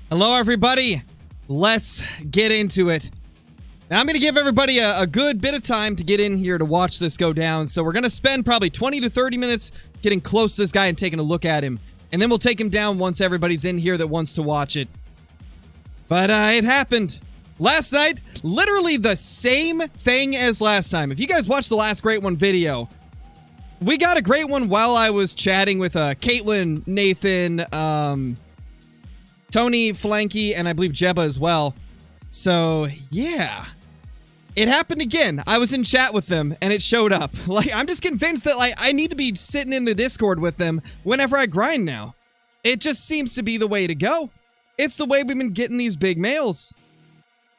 Hello, everybody. Let's get into it. Now, I'm going to give everybody a good bit of time to get in here to watch this go down. So we're going to spend probably 20 to 30 minutes getting close to this guy and taking a look at him. And then we'll take him down once everybody's in here that wants to watch it. But it happened. Last night, literally the same thing as last time. If you guys watched the last Great One video, we got a great one while I was chatting with Caitlin, Nathan, Tony, Flanky, and I believe Jebba as well. So, yeah. It happened again. I was in chat with them, and it showed up. Like, I'm just convinced that, like, I need to be sitting in the Discord with them whenever I grind now. It just seems to be the way to go. It's the way we've been getting these big males.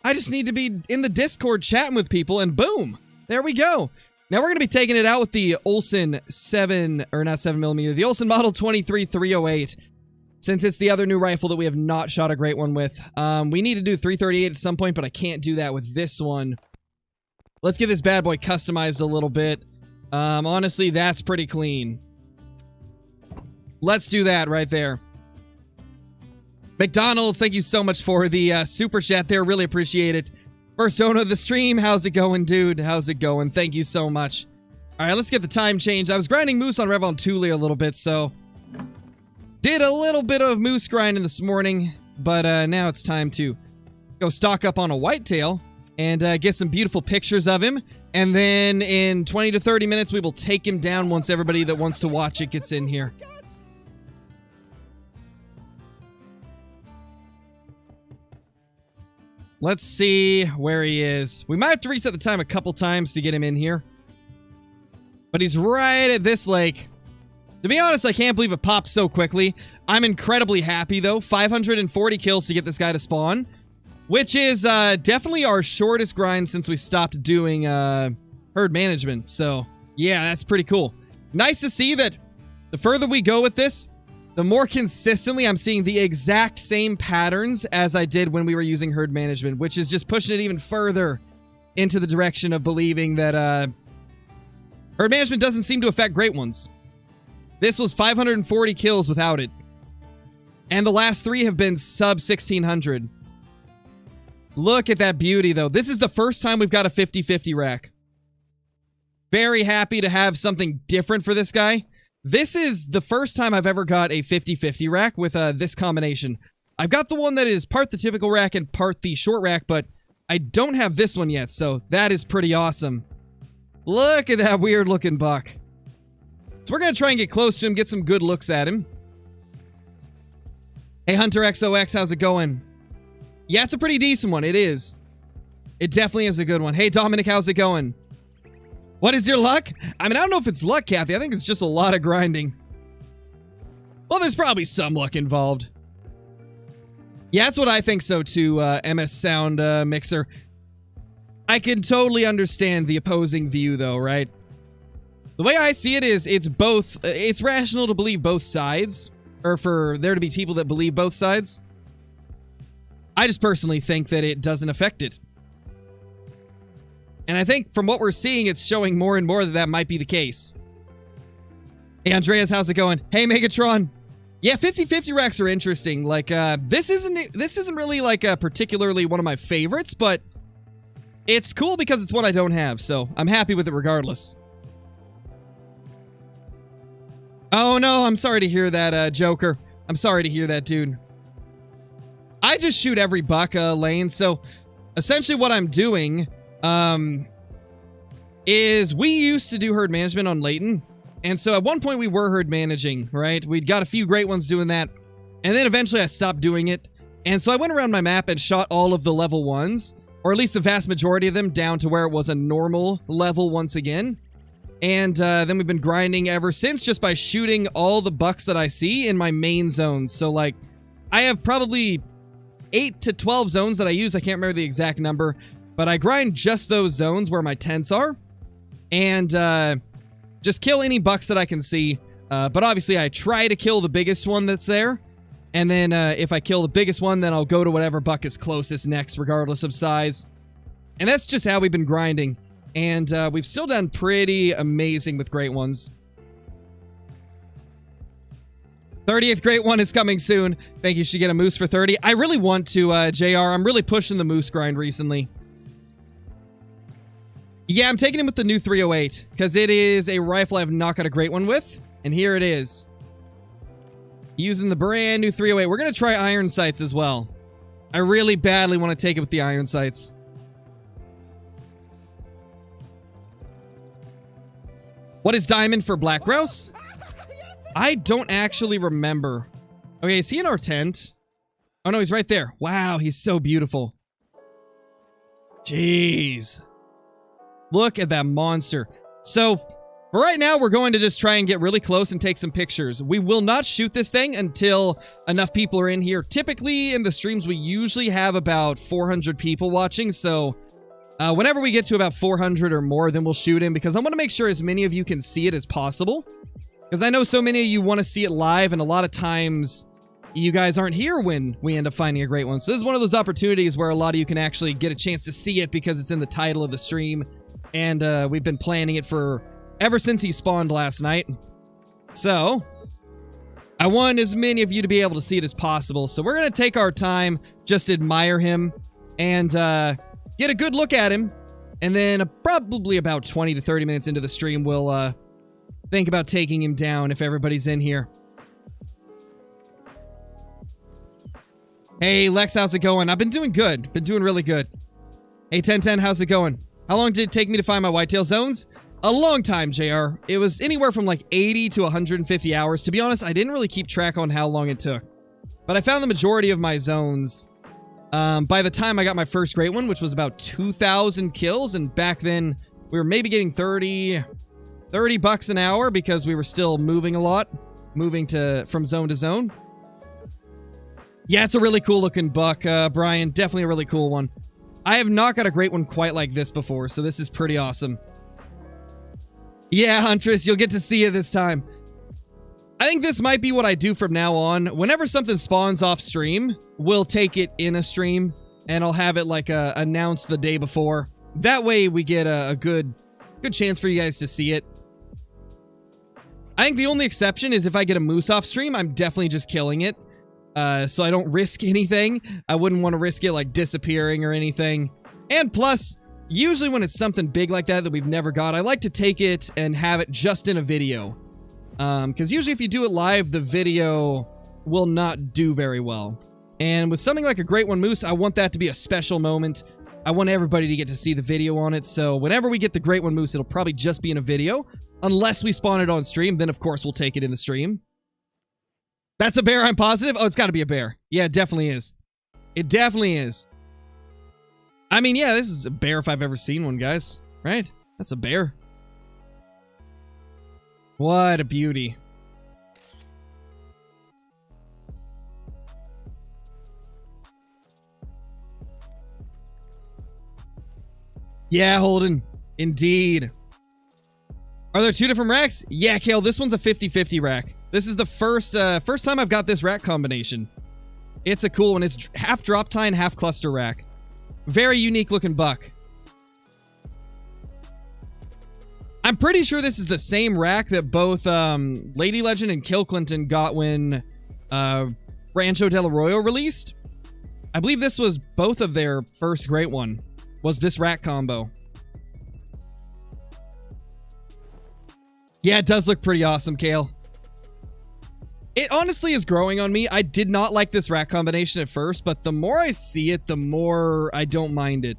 I just need to be in the Discord chatting with people, and boom. There we go. Now, we're going to be taking it out with the Olsen 7, or not 7mm, the Olsen Model 23-308. Since it's the other new rifle that we have not shot a great one with. We need to do 338 at some point, but I can't do that with this one. Let's get this bad boy customized a little bit. Honestly, that's pretty clean. Let's do that right there. McDonald's, thank you so much for the super chat there. Really appreciate it. First owner of the stream. How's it going, dude? How's it going? Thank you so much. All right, let's get the time changed. I was grinding moose on Revon Thule a little bit, so... Did a little bit of moose grinding this morning, but now it's time to go stock up on a whitetail and get some beautiful pictures of him. And then in 20 to 30 minutes, we will take him down once everybody that wants to watch it gets in here. Let's see where he is. We might have to reset the time a couple times to get him in here. But he's right at this lake. To be honest, I can't believe it popped so quickly. I'm incredibly happy, though. 540 kills to get this guy to spawn, which is definitely our shortest grind since we stopped doing herd management. So, yeah, that's pretty cool. Nice to see that the further we go with this, the more consistently I'm seeing the exact same patterns as I did when we were using herd management, which is just pushing it even further into the direction of believing that herd management doesn't seem to affect great ones. This was 540 kills without it. And the last three have been sub 1600. Look at that beauty, though. This is the first time we've got a 50-50 rack. Very happy to have something different for this guy. This is the first time I've ever got a 50-50 rack with this combination. I've got the one that is part the typical rack and part the short rack, but I don't have this one yet, so that is pretty awesome. Look at that weird-looking buck. So we're going to try and get close to him, get some good looks at him. Hey, Hunter XOX, how's it going? Yeah, it's a pretty decent one. It is. It definitely is a good one. Hey, Dominic, how's it going? What is your luck? I mean, I don't know if it's luck, Kathy. I think it's just a lot of grinding. Well, there's probably some luck involved. Yeah, that's what I think so, too, MS Sound Mixer. I can totally understand the opposing view, though, right? The way I see it is, it's both, it's rational to believe both sides, or for there to be people that believe both sides. I just personally think that it doesn't affect it. And I think from what we're seeing, it's showing more and more that that might be the case. Hey, Andreas, how's it going? Hey, Megatron. Yeah, 50-50 racks are interesting. Like, this isn't really, like, particularly one of my favorites, but it's cool because it's one I don't have, so I'm happy with it regardless. Oh no, I'm sorry to hear that, Joker. I'm sorry to hear that, dude. I just shoot every buck, Lane, so essentially what I'm doing, is we used to do herd management on Layton, and so at one point we were herd managing, right? We'd got a few great ones doing that, and then eventually I stopped doing it, and so I went around my map and shot all of the level 1s, or at least the vast majority of them, down to where it was a normal level once again. And then we've been grinding ever since just by shooting all the bucks that I see in my main zones. So, like, I have probably 8 to 12 zones that I use. I can't remember the exact number. But I grind just those zones where my tents are. And just kill any bucks that I can see. But obviously, I try to kill the biggest one that's there. And then if I kill the biggest one, then I'll go to whatever buck is closest next, regardless of size. And that's just how we've been grinding. And we've still done pretty amazing with great ones. 30th great one is coming soon. Thank you. Should get a moose for 30. I really want to, JR. I'm really pushing the moose grind recently. Yeah, I'm taking him with the new 308 because it is a rifle I've not got a great one with. And here it is. Using the brand new 308. We're going to try iron sights as well. I really badly want to take it with the iron sights. What is diamond for black grouse? I don't actually remember. Okay, is he in our tent? Oh no, he's right there. Wow, he's so beautiful. Jeez. Look at that monster. So, for right now, we're going to just try and get really close and take some pictures. We will not shoot this thing until enough people are in here. Typically, in the streams, we usually have about 400 people watching, so whenever we get to about 400 or more, then we'll shoot him, because I want to make sure as many of you can see it as possible. Because I know so many of you want to see it live, and a lot of times you guys aren't here when we end up finding a great one. So this is one of those opportunities where a lot of you can actually get a chance to see it because it's in the title of the stream. And we've been planning it for ever since he spawned last night. So I want as many of you to be able to see it as possible. So we're going to take our time, just admire him, and get a good look at him. And then probably about 20 to 30 minutes into the stream, we'll think about taking him down if everybody's in here. Hey, Lex, how's it going? I've been doing good. Been doing really good. Hey, 1010, how's it going? How long did it take me to find my whitetail zones? A long time, JR. It was anywhere from like 80 to 150 hours. To be honest, I didn't really keep track on how long it took. But I found the majority of my zones by the time I got my first great one, which was about 2,000 kills. And back then, we were maybe getting 30 bucks an hour because we were still moving a lot. Moving from zone to zone. Yeah, it's a really cool looking buck, Brian. Definitely a really cool one. I have not got a great one quite like this before, so this is pretty awesome. Yeah, Huntress, you'll get to see it this time. I think this might be what I do from now on. Whenever something spawns off stream, we'll take it in a stream, and I'll have it like announced the day before. That way we get a good chance for you guys to see it. I think the only exception is if I get a moose off stream, I'm definitely just killing it. So I don't risk anything. I wouldn't want to risk it like disappearing or anything. And plus, usually when it's something big like that we've never got, I like to take it and have it just in a video. Because usually if you do it live, the video will not do very well. And with something like a great one moose, I want that to be a special moment. I want everybody to get to see the video on it. So whenever we get the great one moose, it'll probably just be in a video. Unless we spawn it on stream, then of course we'll take it in the stream. That's a bear, I'm positive. Oh, it's got to be a bear. Yeah, it definitely is. It definitely is. I mean, yeah, this is a bear if I've ever seen one, guys. Right? That's a bear. What a beauty. Yeah, Holden. Indeed. Are there two different racks? Yeah, Kale, this one's a 50-50 rack. This is the first time I've got this rack combination. It's a cool one. It's half drop tine, half cluster rack. Very unique looking buck. I'm pretty sure this is the same rack that both Lady Legend and Kill Clinton got when Rancho Del Arroyo released. I believe this was both of their first great one, was this rack combo. Yeah, it does look pretty awesome, Kale. It honestly is growing on me. I did not like this rack combination at first, but the more I see it, the more I don't mind it.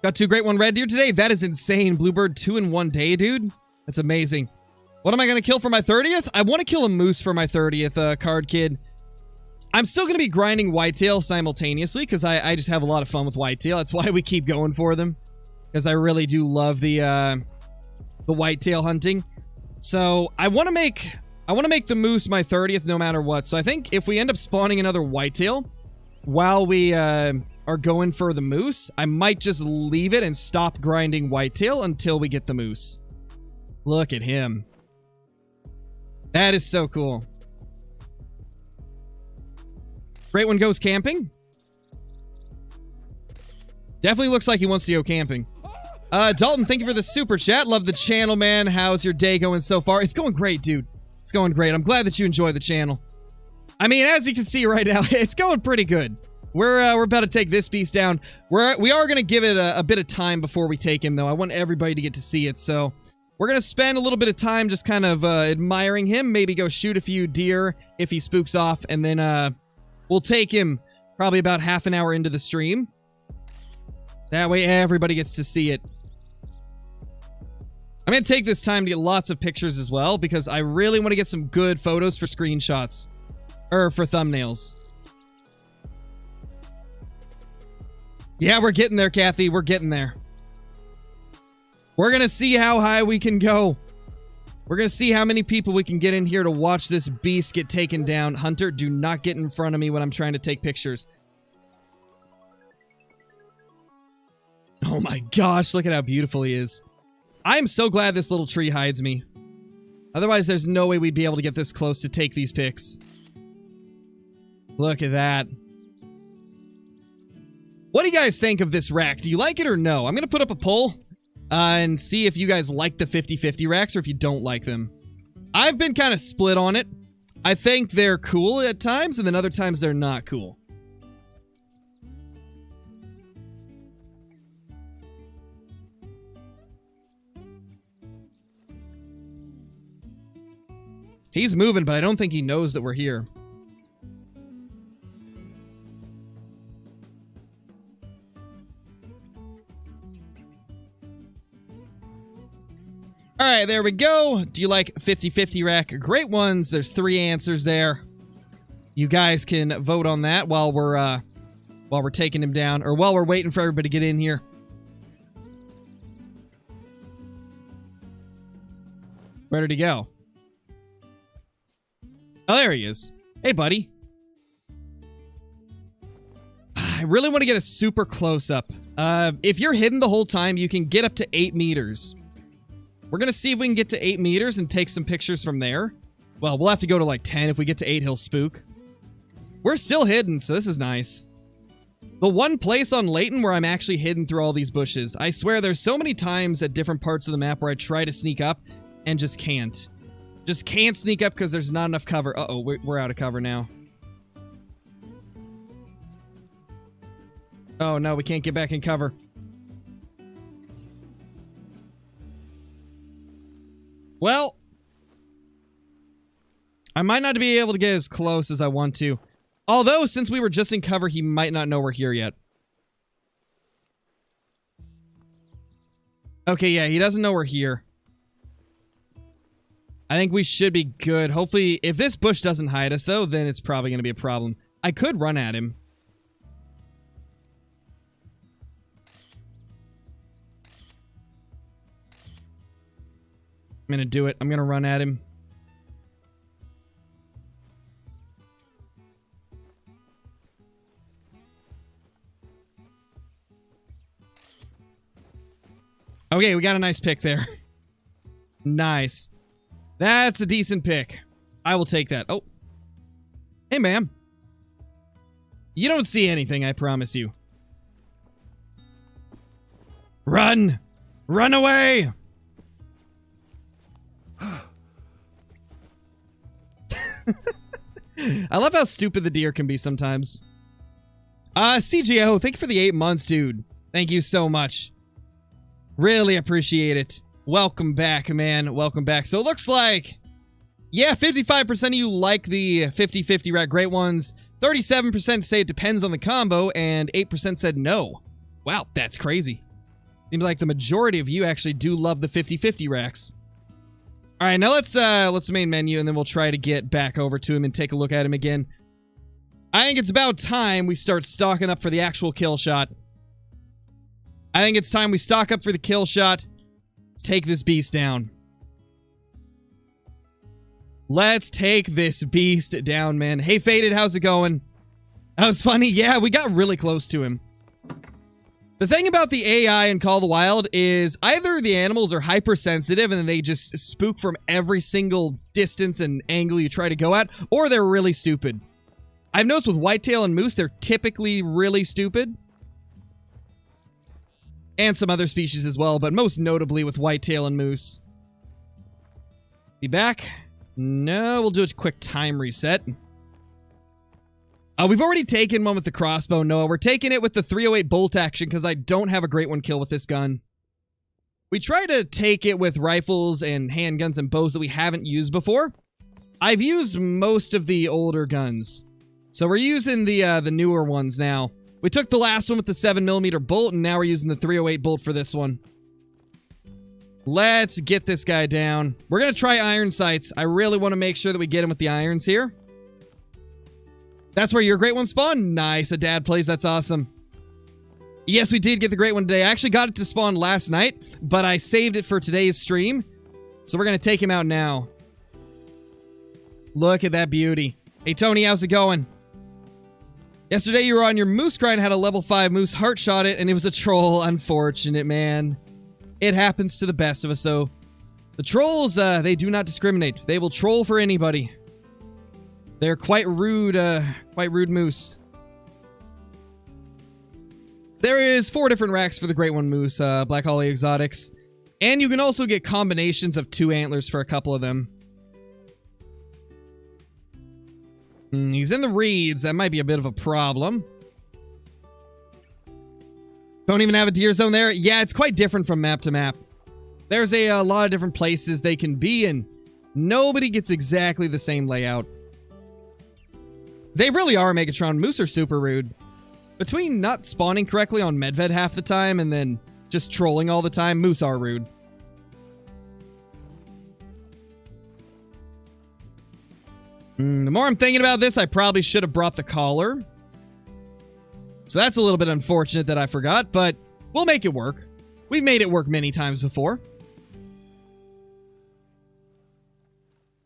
Got 2 great one red deer today. That is insane. Bluebird 2 in 1 day, dude. That's amazing. What am I going to kill for my 30th? I want to kill a moose for my 30th, Card Kid. I'm still going to be grinding whitetail simultaneously because I just have a lot of fun with whitetail. That's why we keep going for them. Because I really do love the whitetail hunting. So I want to make the moose my 30th no matter what. So I think if we end up spawning another whitetail while we are going for the moose, I might just leave it and stop grinding whitetail until we get the moose. Look at him. That is so cool. Great one goes camping. Definitely looks like he wants to go camping. Dalton, thank you for the super chat. Love the channel, man. How's your day going so far? It's going great, dude. It's going great. I'm glad that you enjoy the channel. I mean, as you can see right now, it's going pretty good. We're about to take this beast down. We are going to give it a bit of time before we take him, though. I want everybody to get to see it, so we're going to spend a little bit of time just kind of admiring him, maybe go shoot a few deer if he spooks off, and then we'll take him probably about half an hour into the stream. That way everybody gets to see it. I'm going to take this time to get lots of pictures as well, because I really want to get some good photos for screenshots. Or for thumbnails. Yeah, we're getting there, Kathy. We're getting there. We're going to see how high we can go. We're going to see how many people we can get in here to watch this beast get taken down. Hunter, do not get in front of me when I'm trying to take pictures. Oh my gosh, look at how beautiful he is. I'm so glad this little tree hides me. Otherwise, there's no way we'd be able to get this close to take these pics. Look at that. What do you guys think of this rack? Do you like it or no? I'm going to put up a poll and see if you guys like the 50-50 racks or if you don't like them. I've been kind of split on it. I think they're cool at times, and then other times they're not cool. He's moving, but I don't think he knows that we're here. Alright, there we go. Do you like 50-50 rack? Great ones. There's 3 answers there. You guys can vote on that while we're taking him down, or while we're waiting for everybody to get in here. Where did he go? Oh, there he is. Hey, buddy. I really want to get a super close-up. If you're hidden the whole time, you can get up to 8 meters. We're going to see if we can get to 8 meters and take some pictures from there. Well, we'll have to go to like 10. If we get to 8, he'll spook. We're still hidden, so this is nice. The one place on Layton where I'm actually hidden through all these bushes. I swear there's so many times at different parts of the map where I try to sneak up and just can't. Just can't sneak up because there's not enough cover. Uh-oh, we're out of cover now. Oh no, we can't get back in cover. Well, I might not be able to get as close as I want to. Although, since we were just in cover, he might not know we're here yet. Okay, yeah, he doesn't know we're here. I think we should be good. Hopefully, if this bush doesn't hide us, though, then it's probably going to be a problem. I could run at him. I'm going to do it. I'm going to run at him. Okay, we got a nice pick there. Nice. That's a decent pick. I will take that. Oh. Hey, ma'am. You don't see anything, I promise you. Run! Run away! I love how stupid the deer can be sometimes. CGO, thank you for the 8 months, dude. Thank you so much. Really appreciate it. Welcome back, man. Welcome back. So it looks like, yeah, 55% of you like the 50-50 rack great ones. 37% say it depends on the combo, and 8% said no. Wow, that's crazy. Seems like the majority of you actually do love the 50-50 racks. All right, now let's main menu, and then we'll try to get back over to him and take a look at him again. I think it's about time we start stocking up for the actual kill shot. I think it's time we stock up for the kill shot. Let's take this beast down. Let's take this beast down, man. Hey, Faded, how's it going? That was funny. Yeah, we got really close to him. The thing about the AI in Call of the Wild is either the animals are hypersensitive and then they just spook from every single distance and angle you try to go at, or they're really stupid. I've noticed with Whitetail and Moose, they're typically really stupid. And some other species as well, but most notably with whitetail and moose. Be back? No, we'll do a quick time reset. We've already taken one with the crossbow, Noah. We're taking it with the 308 bolt action because I don't have a great one kill with this gun. We try to take it with rifles and handguns and bows that we haven't used before. I've used most of the older guns. So we're using the newer ones now. We took the last one with the 7mm bolt, and now we're using the 308 bolt for this one. Let's get this guy down. We're going to try iron sights. I really want to make sure that we get him with the irons here. That's where your great one spawned? Nice, a dad plays, that's awesome. Yes, we did get the great one today. I actually got it to spawn last night, but I saved it for today's stream. So we're going to take him out now. Look at that beauty. Hey, Tony, how's it going? Yesterday you were on your moose grind, had a level 5 moose, heart shot it, and it was a troll. Unfortunate, man. It happens to the best of us, though. The trolls, they do not discriminate. They will troll for anybody. They're quite rude moose. There is 4 different racks for the Great One Moose, Black Holly Exotics. And you can also get combinations of 2 antlers for a couple of them. He's in the reeds. That might be a bit of a problem. Don't even have a deer zone there? Yeah, it's quite different from map to map. There's a lot of different places they can be, and nobody gets exactly the same layout. They really are Megatron. Moose are super rude. Between not spawning correctly on Medved half the time and then just trolling all the time, moose are rude. The more I'm thinking about this, I probably should have brought the collar. So that's a little bit unfortunate that I forgot, but we'll make it work. We've made it work many times before.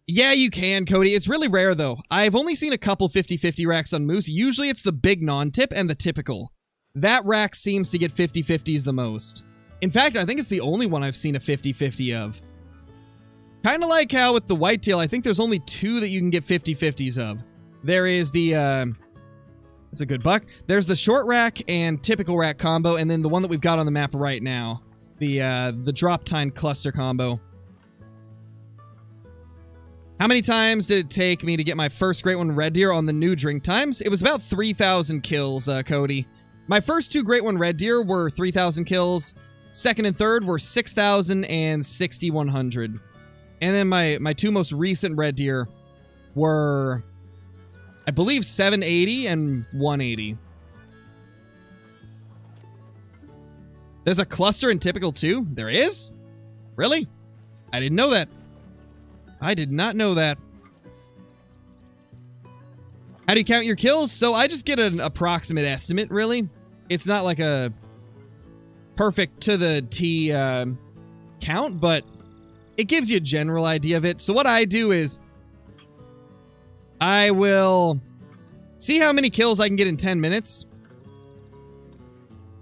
Yeah, you can, Cody. It's really rare, though. I've only seen a couple 50-50 racks on moose. Usually it's the big non-tip and the typical. That rack seems to get 50-50s the most. In fact, I think it's the only one I've seen a 50-50 of. Kind of like how with the whitetail, I think there's only 2 that you can get 50-50s of. There is the, that's a good buck. There's the short rack and typical rack combo, and then the one that we've got on the map right now. The drop tine cluster combo. How many times did it take me to get my first Great One Red Deer on the new drink times? It was about 3,000 kills, Cody. My first 2 Great One Red Deer were 3,000 kills. Second and third were 6,000 and 6,100. And then my 2 most recent Red Deer were, I believe, 780 and 180. There's a cluster in typical too? There is? Really? I didn't know that. I did not know that. How do you count your kills? So I just get an approximate estimate, really. It's not like a perfect to the T count, but it gives you a general idea of it. So what I do is I will see how many kills I can get in 10 minutes.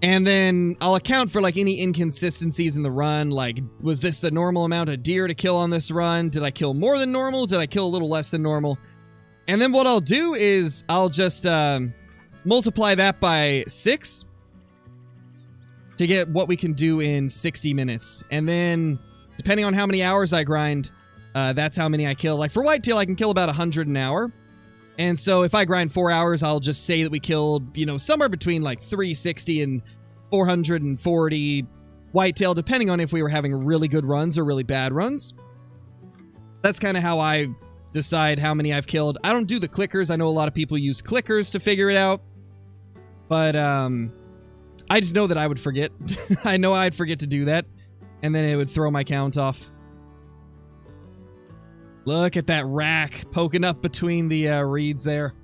And then I'll account for like any inconsistencies in the run. Like, was this the normal amount of deer to kill on this run? Did I kill more than normal? Did I kill a little less than normal? And then what I'll do is I'll just multiply that by 6 to get what we can do in 60 minutes. And then depending on how many hours I grind, that's how many I kill. Like for whitetail, I can kill about 100 an hour. And so if I grind 4 hours, I'll just say that we killed, you know, somewhere between like 360 and 440 whitetail, depending on if we were having really good runs or really bad runs. That's kind of how I decide how many I've killed. I don't do the clickers. I know a lot of people use clickers to figure it out. But I just know that I would forget. I know I'd forget to do that. And then it would throw my count off. Look at that rack poking up between the reeds there.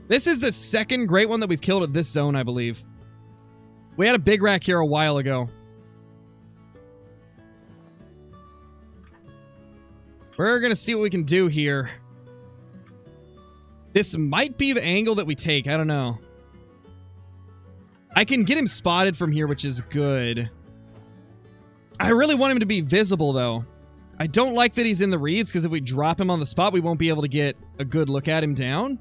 This is the second Great One that we've killed at this zone, I believe. We had a big rack here a while ago. We're going to see what we can do here. This might be the angle that we take. I don't know. I can get him spotted from here, which is good. I really want him to be visible, though. I don't like that he's in the reeds, because if we drop him on the spot, we won't be able to get a good look at him down.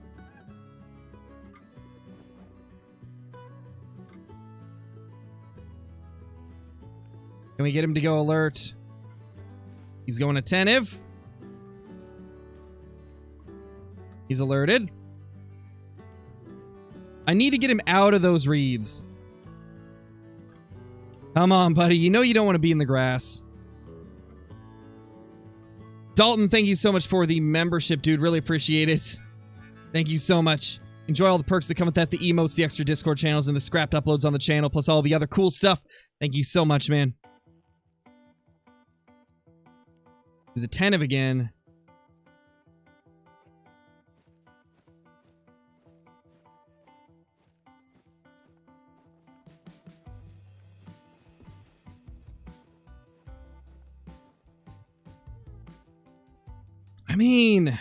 Can we get him to go alert? He's going attentive. He's alerted. I need to get him out of those reeds. Come on, buddy. You know you don't want to be in the grass. Dalton, thank you so much for the membership, dude. Really appreciate it. Thank you so much. Enjoy all the perks that come with that. The emotes, the extra Discord channels, and the scrapped uploads on the channel, plus all the other cool stuff. Thank you so much, man. He's attentive again. I mean,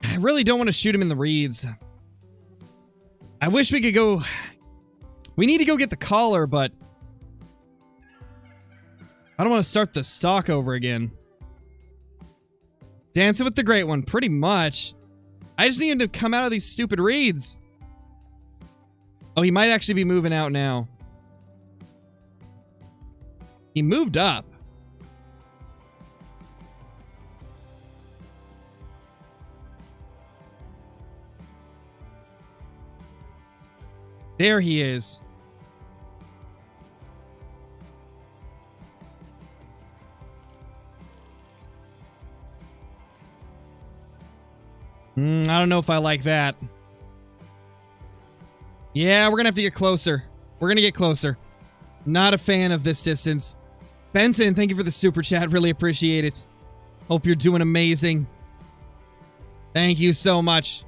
I really don't want to shoot him in the reeds. I wish we could go... We need to go get the collar, but... I don't want to start the stalk over again. Dancing with the Great One, pretty much. I just need him to come out of these stupid reeds. Oh, he might actually be moving out now. He moved up. There he is. I don't know if I like that. Yeah, we're gonna have to get closer. We're gonna get closer. Not a fan of this distance. Benson, thank you for the super chat. Really appreciate it. Hope you're doing amazing. Thank you so much.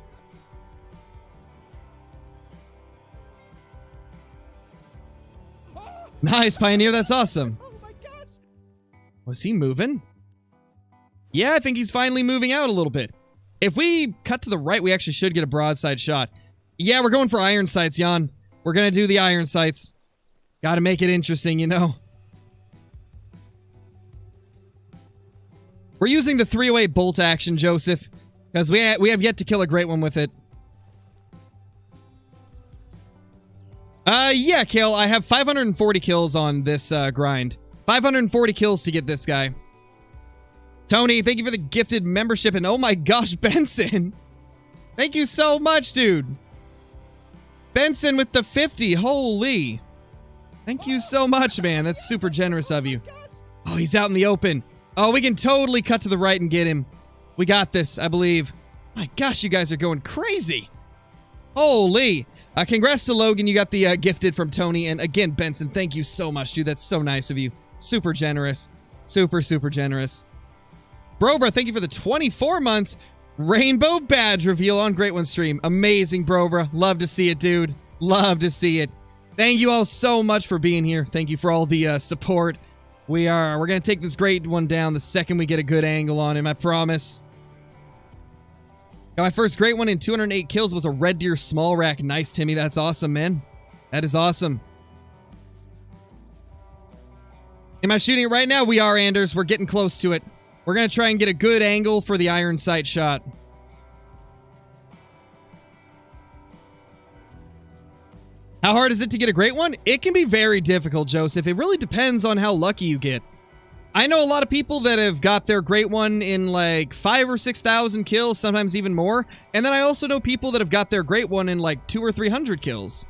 Nice, Pioneer. That's awesome. Oh my gosh. Was he moving? Yeah, I think he's finally moving out a little bit. If we cut to the right, we actually should get a broadside shot. Yeah, we're going for iron sights, Jan. We're going to do the iron sights. Got to make it interesting, you know. We're using the 308 bolt action, Joseph, because we have yet to kill a great one with it. Yeah, Kale, I have 540 kills on this, grind. 540 kills to get this guy. Tony, thank you for the gifted membership, and oh my gosh, Benson! Thank you so much, dude! Benson with the 50, holy! Thank you so much, man, that's super generous of you. Oh, he's out in the open. Oh, we can totally cut to the right and get him. We got this, I believe. My gosh, you guys are going crazy! Holy! Congrats to Logan, you got the gifted from Tony, and again, Benson, thank you so much, dude, that's so nice of you. Super generous. Super, super generous. Brobra, thank you for the 24 months Rainbow Badge reveal on Great One stream. Amazing, Brobra. Love to see it, dude. Love to see it. Thank you all so much for being here. Thank you for all the support. We're gonna take this Great One down the second we get a good angle on him, I promise. Got my first Great One in 208 kills was a red deer small rack. Nice, Timmy. That's awesome, man. That is awesome. Am I shooting it right now? We are, Anders. We're getting close to it. We're going to try and get a good angle for the iron sight shot. How hard is it to get a Great One? It can be very difficult, Joseph. It really depends on how lucky you get. I know a lot of people that have got their Great One in like 5,000 or 6,000 kills, sometimes even more. And then I also know people that have got their Great One in like 200 or 300 kills.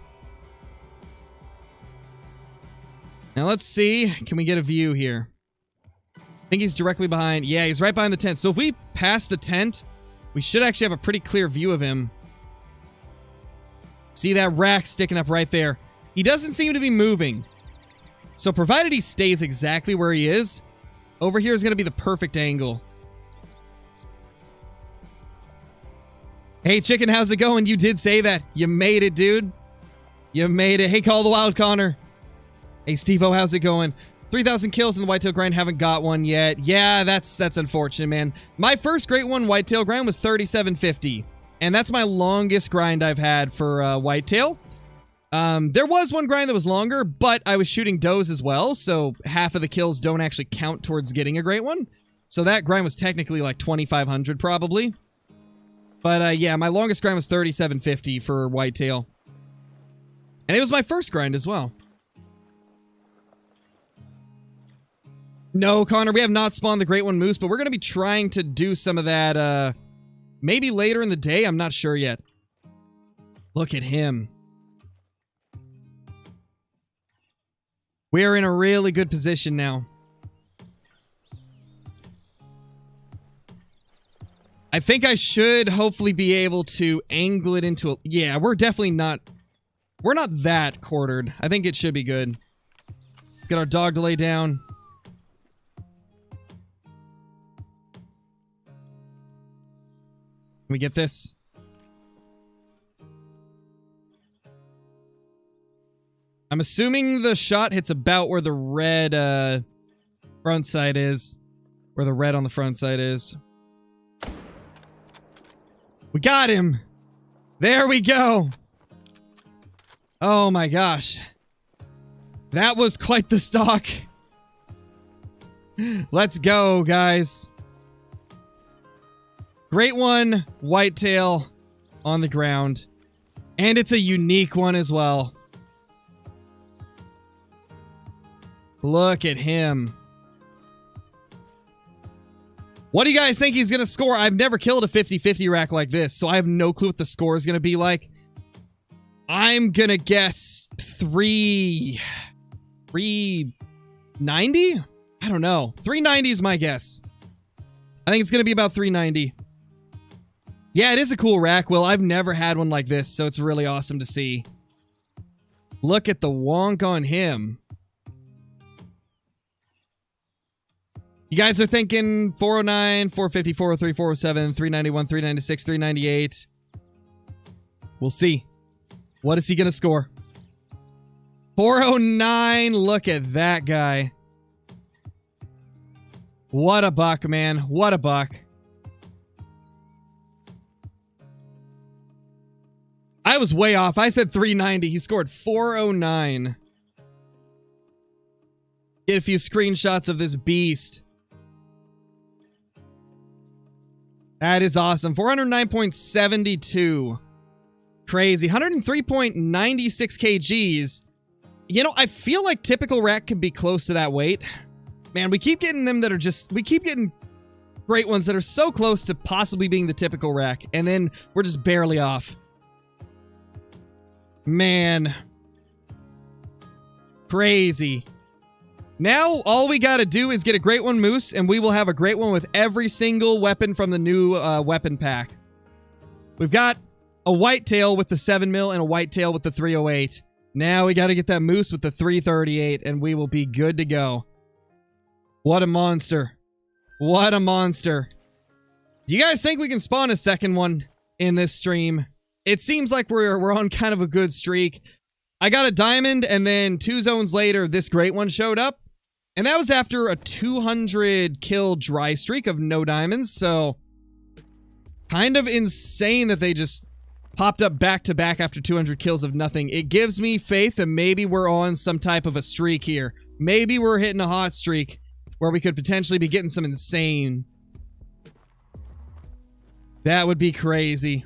Now let's see. Can we get a view here? I think he's directly behind. Yeah, he's right behind the tent. So if we pass the tent, we should actually have a pretty clear view of him. See that rack sticking up right there? He doesn't seem to be moving. So provided he stays exactly where he is, over here is going to be the perfect angle. Hey, Chicken, how's it going? You did say that. You made it, dude. You made it. Hey, Call the Wild Connor. Hey, Steve-O, how's it going? 3,000 kills in the Whitetail grind. Haven't got one yet. Yeah, that's unfortunate, man. My first Great One Whitetail grind was 3750. And that's my longest grind I've had for Whitetail. There was one grind that was longer, but I was shooting does as well, so half of the kills don't actually count towards getting a Great One. So that grind was technically like 2,500 probably. But yeah, my longest grind was 3750 for Whitetail. And it was my first grind as well. No, Connor, we have not spawned the Great One Moose, but we're going to be trying to do some of that, maybe later in the day. I'm not sure yet. Look at him. We are in a really good position now. I think I should hopefully be able to angle it into a... Yeah, we're definitely not... We're not that quartered. I think it should be good. Let's get our dog to lay down. Can we get this? I'm assuming the shot hits about where the red front sight is. Where the red on the front sight is. We got him! There we go! Oh my gosh. That was quite the stalk. Let's go, guys. Great one, whitetail on the ground. And it's a unique one as well. Look at him. What do you guys think he's going to score? I've never killed a 50-50 rack like this, so I have no clue what the score is going to be like. I'm going to guess 390? I don't know. 390 is my guess. I think it's going to be about 390. Yeah, it is a cool rack, Will. I've never had one like this, so it's really awesome to see. Look at the wonk on him. You guys are thinking 409, 450, 403, 407, 391, 396, 398. We'll see. What is he going to score? 409. Look at that guy. What a buck, man. What a buck. I was way off. I said 390. He scored 409. Get a few screenshots of this beast. That is awesome. 409.72. Crazy. 103.96 kgs. You know, I feel like typical rack could be close to that weight. Man, we keep getting them that are just... We keep getting great ones that are so close to possibly being the typical rack. And then we're just barely off. Man. Crazy. Now, all we gotta do is get a Great One Moose, and we will have a Great One with every single weapon from the new weapon pack. We've got a Whitetail with the 7mm and a Whitetail with the 308. Now we gotta get that Moose with the 338, and we will be good to go. What a monster. What a monster. Do you guys think we can spawn a second one in this stream? It seems like we're on kind of a good streak. I got a diamond, and then 2 zones later, this Great One showed up. And that was after a 200 kill dry streak of no diamonds, so kind of insane that they just popped up back to back after 200 kills of nothing. It gives me faith that maybe we're on some type of a streak here. Maybe we're hitting a hot streak where we could potentially be getting some insane. That would be crazy.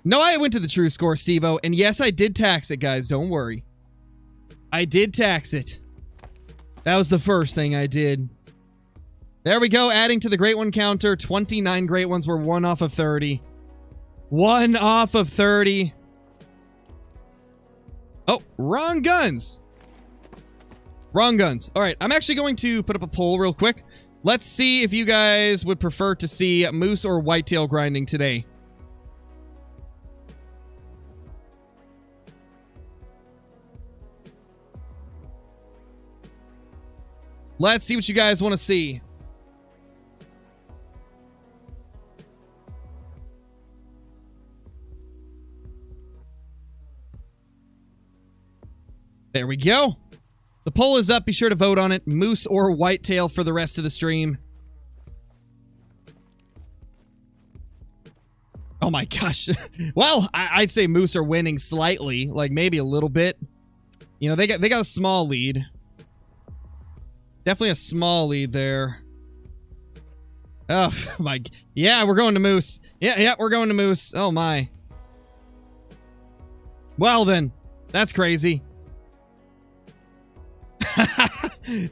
No, I went to the true score, Steve-O, and yes, I did tax it, guys. Don't worry. I did tax it. That was the first thing I did. There we go, adding to the Great One counter. 29 Great Ones were 1 off of 30. 1 off of 30. Oh, wrong guns. Wrong guns. All right, I'm actually going to put up a poll real quick. Let's see if you guys would prefer to see moose or whitetail grinding today. Let's see what you guys want to see. There we go. The poll is up. Be sure to vote on it. Moose or whitetail for the rest of the stream. Oh my gosh. Well, I'd say moose are winning slightly. Like maybe a little bit. You know, they got a small lead. Definitely a small lead there. Oh my. Yeah, we're going to moose. Yeah, we're going to moose. Oh my. Well then, that's crazy.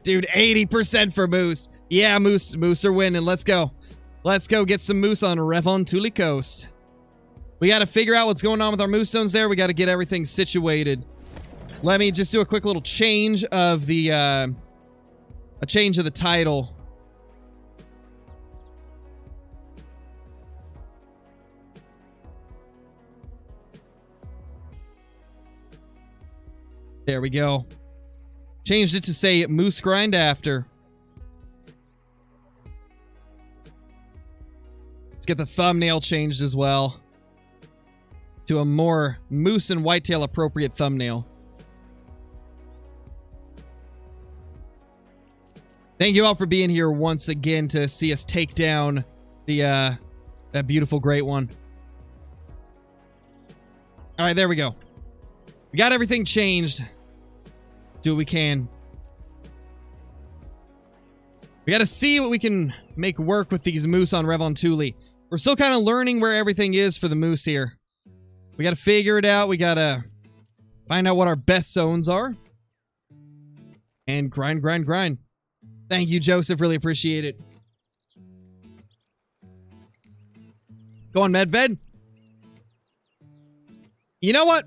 Dude, 80% for moose. Yeah, moose are winning. Let's go. Let's go get some moose on Medved-Taiga coast. We got to figure out what's going on with our moose zones there. We got to get everything situated. Let me just do a quick little change of the, a change of the title. There we go. Changed it to say Moose Grind After. Let's get the thumbnail changed as well to a more moose and whitetail appropriate thumbnail. Thank you all for being here once again to see us take down the that beautiful great one. All right, there we go. We got everything changed. Do what we can. We got to see what we can make work with these moose on Medved-Taiga. We're still kind of learning where everything is for the moose here. We got to figure it out. We got to find out what our best zones are. And grind, grind, grind. Thank you, Joseph. Really appreciate it. Go on, Medved. You know what?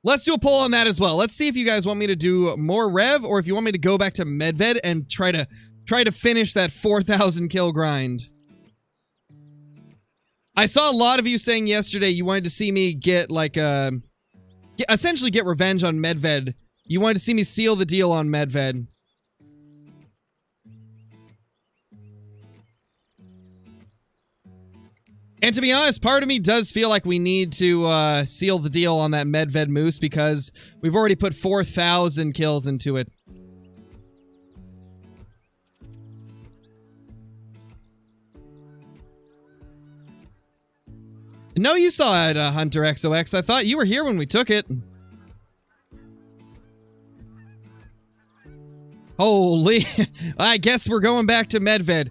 Let's do a poll on that as well. Let's see if you guys want me to do more Rev or if you want me to go back to Medved and try to finish that 4,000 kill grind. I saw a lot of you saying yesterday you wanted to see me get like essentially get revenge on Medved. You wanted to see me seal the deal on Medved. And to be honest, part of me does feel like we need to seal the deal on that Medved moose because we've already put 4,000 kills into it. No, you saw it, Hunter XOX. I thought you were here when we took it. Holy. I guess we're going back to Medved.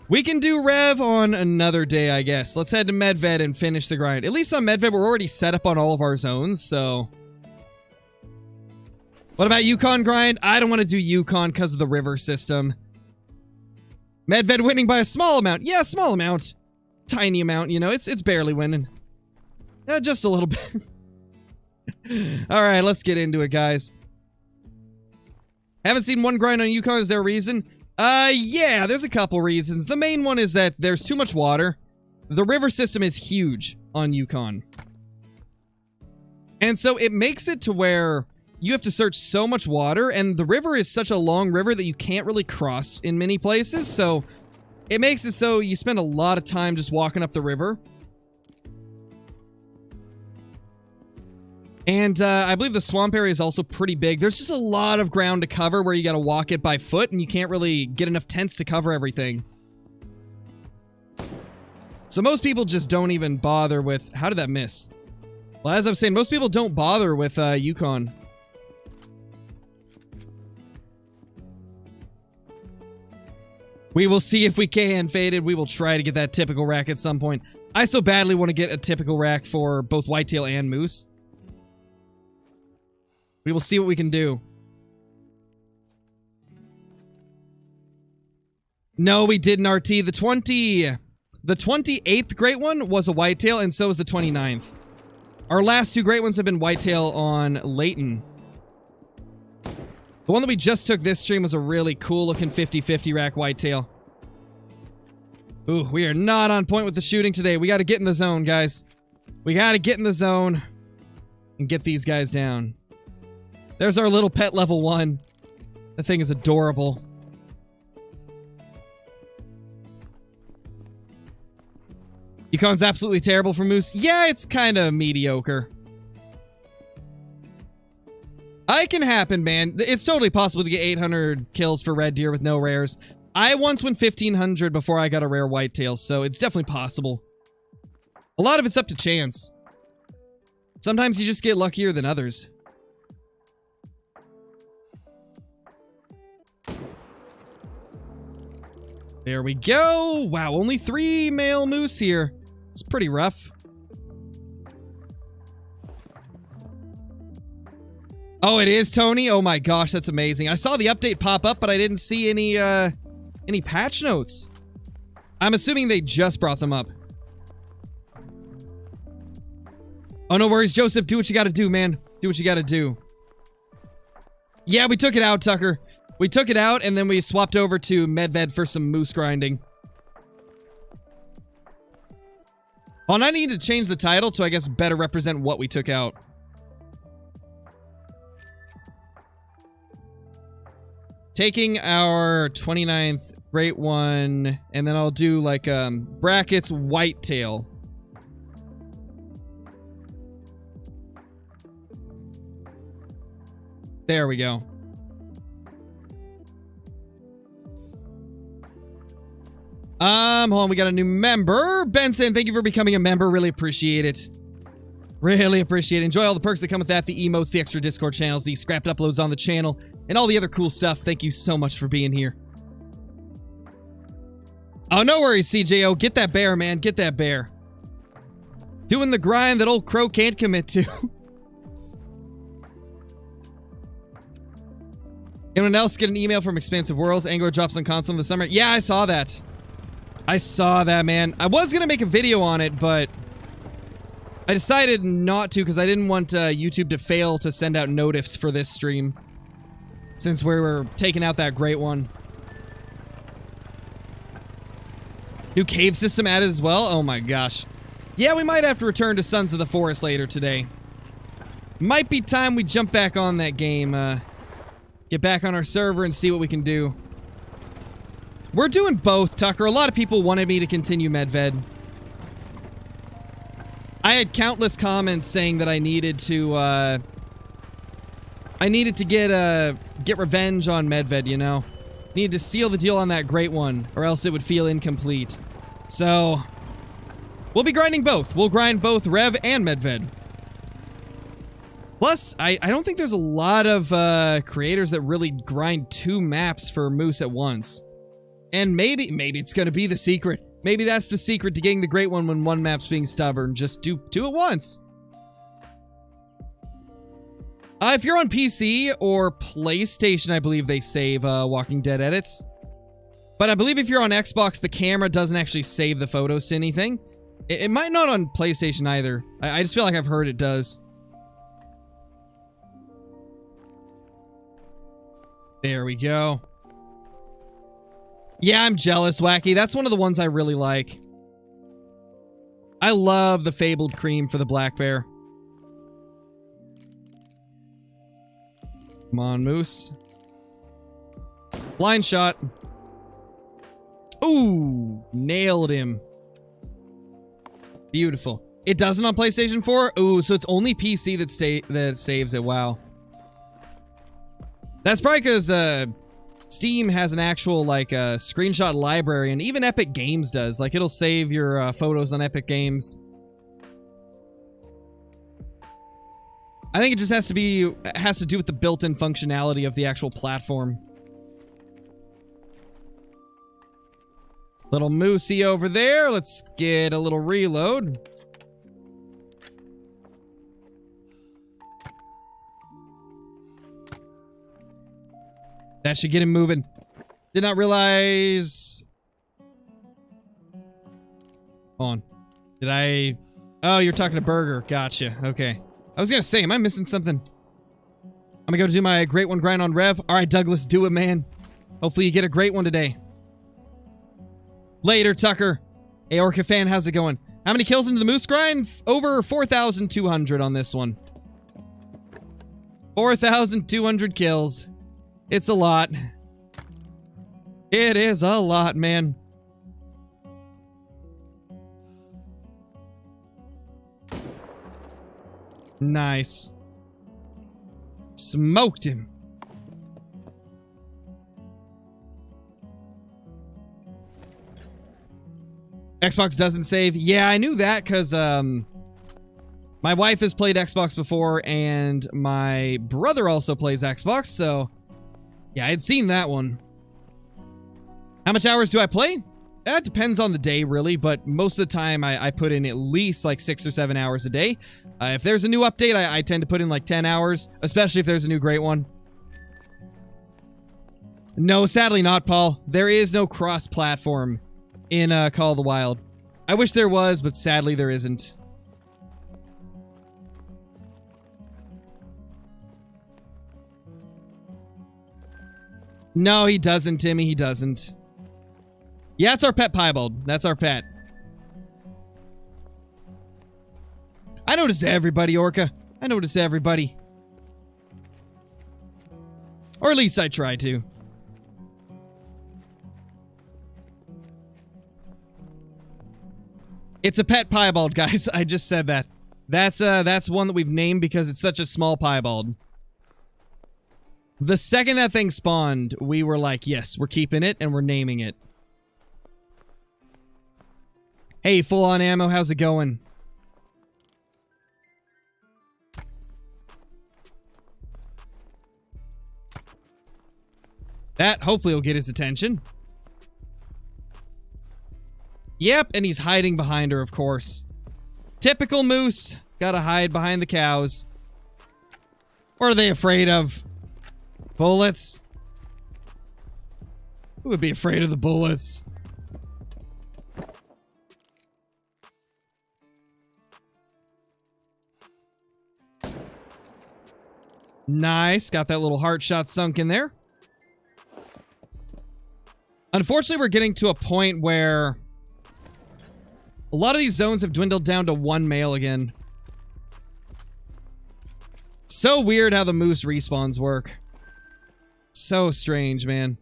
We can do Rev on another day, I guess. Let's head to Medved and finish the grind. At least on Medved, we're already set up on all of our zones, so... What about Yukon grind? I don't want to do Yukon because of the river system. Medved winning by a small amount. Yeah, small amount. Tiny amount, you know. It's barely winning. Just a little bit. Alright, let's get into it, guys. Haven't seen one grind on Yukon. Is there a reason? Yeah, there's a couple reasons. The main one is that there's too much water. The river system is huge on Yukon. And so it makes it to where you have to search so much water, and the river is such a long river that you can't really cross in many places, so it makes it so you spend a lot of time just walking up the river. And I believe the swamp area is also pretty big. There's just a lot of ground to cover where you gotta walk it by foot, and you can't really get enough tents to cover everything. So most people just don't even bother with... How did that miss? Well, as I was saying, most people don't bother with Yukon. We will see if we can, Faded. We will try to get that typical rack at some point. I so badly want to get a typical rack for both whitetail and moose. We will see what we can do. No, we didn't, RT. The 28th great one was a whitetail, and so was the 29th. Our last two great ones have been whitetail on Layton. The one that we just took this stream was a really cool-looking 50-50 rack whitetail. Ooh, we are not on point with the shooting today. We got to get in the zone, guys. We got to get in the zone and get these guys down. There's our little pet level 1. That thing is adorable. Yukon's absolutely terrible for moose. Yeah, it's kind of mediocre. It can happen, man. It's totally possible to get 800 kills for red deer with no rares. I once went 1,500 before I got a rare whitetail, so it's definitely possible. A lot of it's up to chance. Sometimes you just get luckier than others. There we go. Wow, only 3 male moose here. It's pretty rough. Oh, it is, Tony? Oh my gosh, that's amazing. I saw the update pop up, but I didn't see any patch notes. I'm assuming they just brought them up. Oh, no worries, Joseph. Do what you gotta do, man. Do what you gotta do. Yeah, we took it out, Tucker. We took it out, and then we swapped over to Medved for some moose grinding. Oh, and I need to change the title to, I guess, better represent what we took out. Taking our 29th Great One, and then I'll do, like, brackets Whitetail. There we go. Hold on, we got a new member. Benson, thank you for becoming a member. Really appreciate it. Really appreciate it. Enjoy all the perks that come with that. The emotes, the extra Discord channels, the scrapped uploads on the channel, and all the other cool stuff. Thank you so much for being here. Oh, no worries, CJO. Get that bear, man. Get that bear. Doing the grind that old Crow can't commit to. Anyone else get an email from Expansive Worlds? Angler drops on console in the summer. Yeah, I saw that. I saw that, man. I was going to make a video on it, but I decided not to because I didn't want YouTube to fail to send out notifs for this stream. Since we were taking out that Great One. New cave system added as well? Oh my gosh. Yeah, we might have to return to Sons of the Forest later today. Might be time we jump back on that game. Get back on our server and see what we can do. We're doing both, Tucker. A lot of people wanted me to continue Medved. I had countless comments saying that I needed to get revenge on Medved, you know? Needed to seal the deal on that Great One, or else it would feel incomplete. So, we'll be grinding both. We'll grind both Rev and Medved. Plus, I don't think there's a lot of creators that really grind 2 maps for moose at once. And maybe it's going to be the secret. Maybe that's the secret to getting the Great One when one map's being stubborn. Just do 2 at once. If you're on PC or PlayStation, I believe they save Walking Dead edits. But I believe if you're on Xbox, the camera doesn't actually save the photos to anything. It might not on PlayStation either. I just feel like I've heard it does. There we go. Yeah, I'm jealous, Wacky. That's one of the ones I really like. I love the fabled cream for the black bear. Come on, moose. Blind shot. Ooh, nailed him. Beautiful. It doesn't on PlayStation 4? Ooh, so it's only PC that saves it. Wow. That's probably because Steam has an actual, like, screenshot library, and even Epic Games does. Like, it'll save your photos on Epic Games. I think it just has to do with the built-in functionality of the actual platform. Little moosey over there. Let's get a little reload. That should get him moving. Did not realize... Hold on. Did I... Oh, you're talking to Burger. Gotcha. Okay. I was gonna say, am I missing something? I'm gonna go do my Great One grind on Rev. Alright, Douglas, do it, man. Hopefully you get a great one today. Later, Tucker. Hey, Orca fan, how's it going? How many kills into the moose grind? Over 4,200 on this one. 4,200 kills. It's a lot. It is a lot, man. Nice. Smoked him. Xbox doesn't save. Yeah, I knew that because my wife has played Xbox before and my brother also plays Xbox, so yeah, I had seen that one. How much hours do I play? That depends on the day, really, but most of the time I put in at least like 6 or 7 hours a day. If there's a new update, I tend to put in like 10 hours, especially if there's a new great one. No, sadly not, Paul. There is no cross-platform in Call of the Wild. I wish there was, but sadly there isn't. No, he doesn't, Timmy. He doesn't. Yeah, it's our pet piebald. That's our pet. I notice everybody, Orca. I notice everybody. Or at least I try to. It's a pet piebald, guys. I just said that. That's one that we've named because it's such a small piebald. The second that thing spawned, we were like, yes, we're keeping it and we're naming it. Hey, full on ammo, how's it going? That hopefully will get his attention. Yep, and he's hiding behind her, of course. Typical moose. Gotta hide behind the cows. What are they afraid of? Bullets? Who would be afraid of the bullets? Nice. Got that little heart shot sunk in there. Unfortunately, we're getting to a point where a lot of these zones have dwindled down to one male again. So weird how the moose respawns work. So strange, man.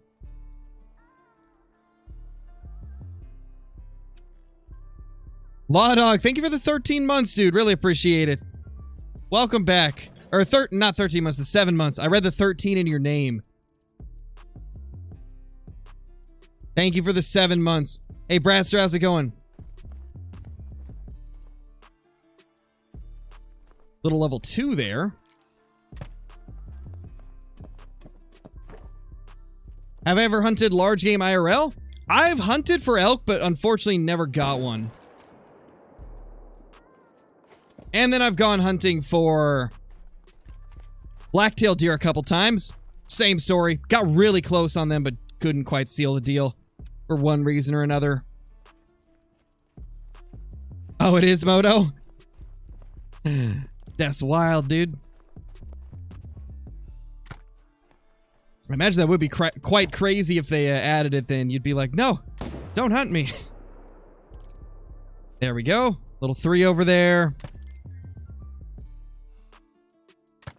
Law Dog, thank you for the 13 months, dude. Really appreciate it. Welcome back. Or not 13 months, the 7 months. I read the 13 in your name. Thank you for the 7 months. Hey, Bradster, how's it going? Little level 2 there. Have I ever hunted large game IRL? I've hunted for elk, but unfortunately never got one. And then I've gone hunting for blacktail deer a couple times. Same story. Got really close on them, but couldn't quite seal the deal for one reason or another. Oh, it is Moto? That's wild, dude. I imagine that would be quite crazy if they added it then. You'd be like, no, don't hunt me. There we go. Little 3 over there.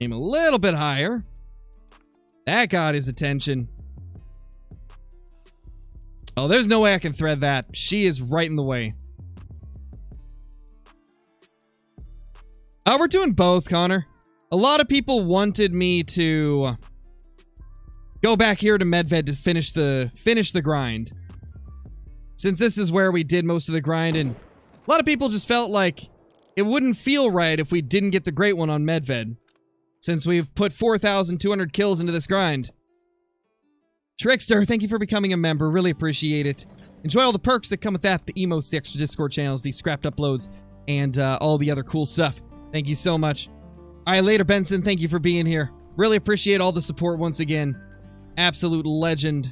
Aim a little bit higher. That got his attention. Oh, there's no way I can thread that. She is right in the way. Oh, we're doing both, Connor. A lot of people wanted me to go back here to Medved to finish the grind. Since this is where we did most of the grind, and a lot of people just felt like it wouldn't feel right if we didn't get the great one on Medved. Since we've put 4,200 kills into this grind. Trickster, thank you for becoming a member. Really appreciate it. Enjoy all the perks that come with that. The emotes, the extra Discord channels, the scrapped uploads, and all the other cool stuff. Thank you so much. Alright, later, Benson. Thank you for being here. Really appreciate all the support once again. Absolute legend.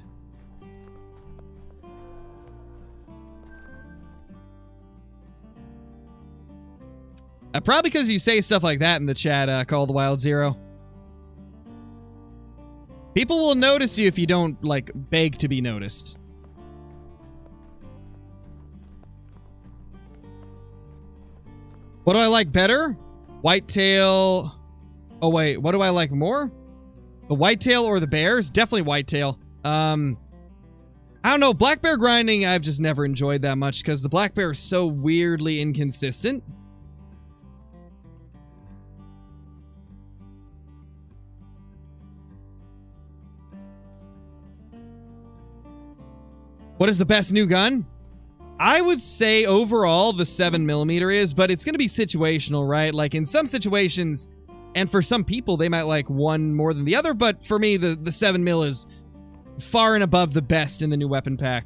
Probably because you say stuff like that in the chat, Call the Wild Zero. People will notice you if you don't, like, beg to be noticed. What do I like better? Whitetail. Oh, wait. What do I like more? The whitetail or the bears? Definitely whitetail. I don't know. Black bear grinding, I've just never enjoyed that much because the black bear is so weirdly inconsistent. What is the best new gun? I would say overall the 7mm is, but it's going to be situational, right? Like in some situations, and for some people, they might like one more than the other, but for me, the 7mm is far and above the best in the new weapon pack.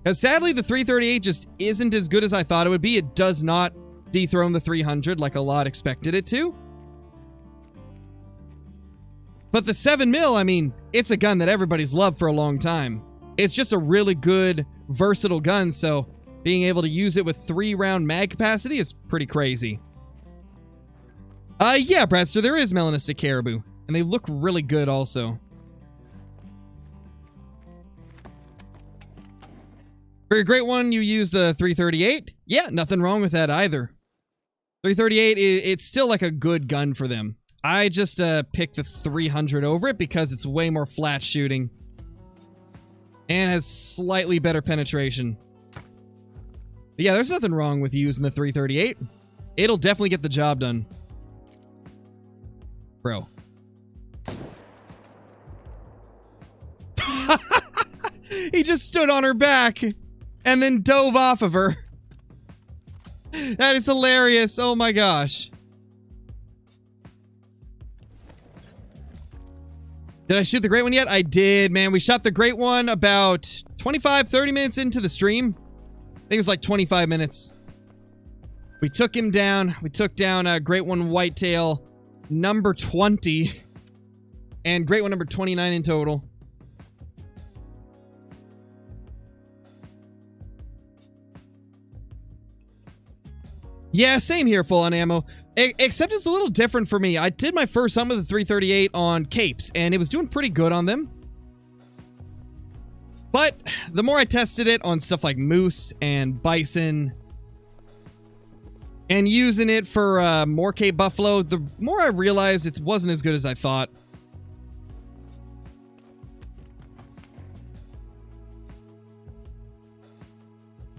Because sadly, the 338 just isn't as good as I thought it would be. It does not dethrone the 300 like a lot expected it to. But the 7mm, I mean, it's a gun that everybody's loved for a long time. It's just a really good, versatile gun, so being able to use it with 3-round mag capacity is pretty crazy. Yeah, Bradster, there is melanistic caribou, and they look really good also. For your great one, you use the 338? Yeah, nothing wrong with that either. 338, it's still like a good gun for them. I just picked the 300 over it because it's way more flat shooting. And has slightly better penetration. But yeah, there's nothing wrong with using the 338. It'll definitely get the job done. Bro. He just stood on her back and then dove off of her. That is hilarious. Oh my gosh. Did I shoot the great one yet? I did, man. We shot the great one about 25, 30 minutes into the stream. I think it was like 25 minutes. We took him down. We took down great one Whitetail number 20 and great one number 29 in total. Yeah, same here, full on ammo. Except it's a little different for me. I did my first hunt with the 338 on capes, and it was doing pretty good on them. But the more I tested it on stuff like moose and bison, and using it for more cape buffalo, the more I realized it wasn't as good as I thought.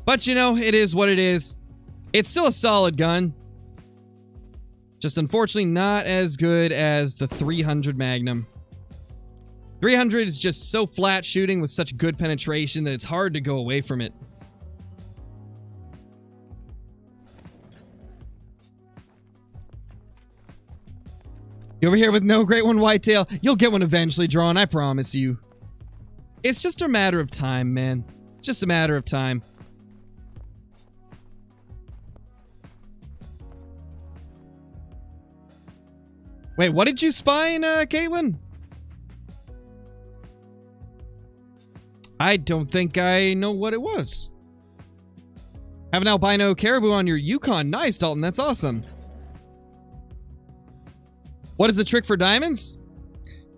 But you know, it is what it is. It's still a solid gun. Just unfortunately not as good as the 300 Magnum. 300 is just so flat shooting with such good penetration that it's hard to go away from it. You over here with no great one Whitetail? You'll get one eventually, Drawn, I promise you. It's just a matter of time, man. It's just a matter of time. Wait, what did you spine, Caitlin? I don't think I know what it was. Have an albino caribou on your Yukon. Nice, Dalton. That's awesome. What is the trick for diamonds?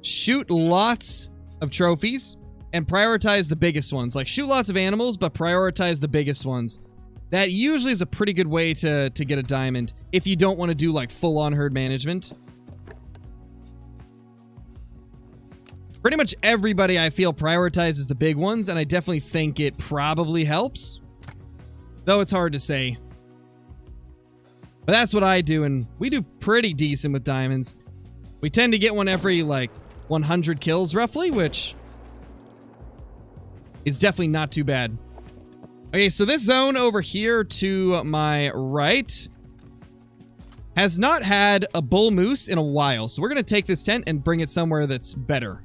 Shoot lots of trophies and prioritize the biggest ones. Like, shoot lots of animals, but prioritize the biggest ones. That usually is a pretty good way to get a diamond if you don't want to do, like, full-on herd management. Pretty much everybody, I feel, prioritizes the big ones, and I definitely think it probably helps. Though it's hard to say. But that's what I do, and we do pretty decent with diamonds. We tend to get one every, like, 100 kills, roughly, which is definitely not too bad. Okay, so this zone over here to my right has not had a bull moose in a while, so we're going to take this tent and bring it somewhere that's better.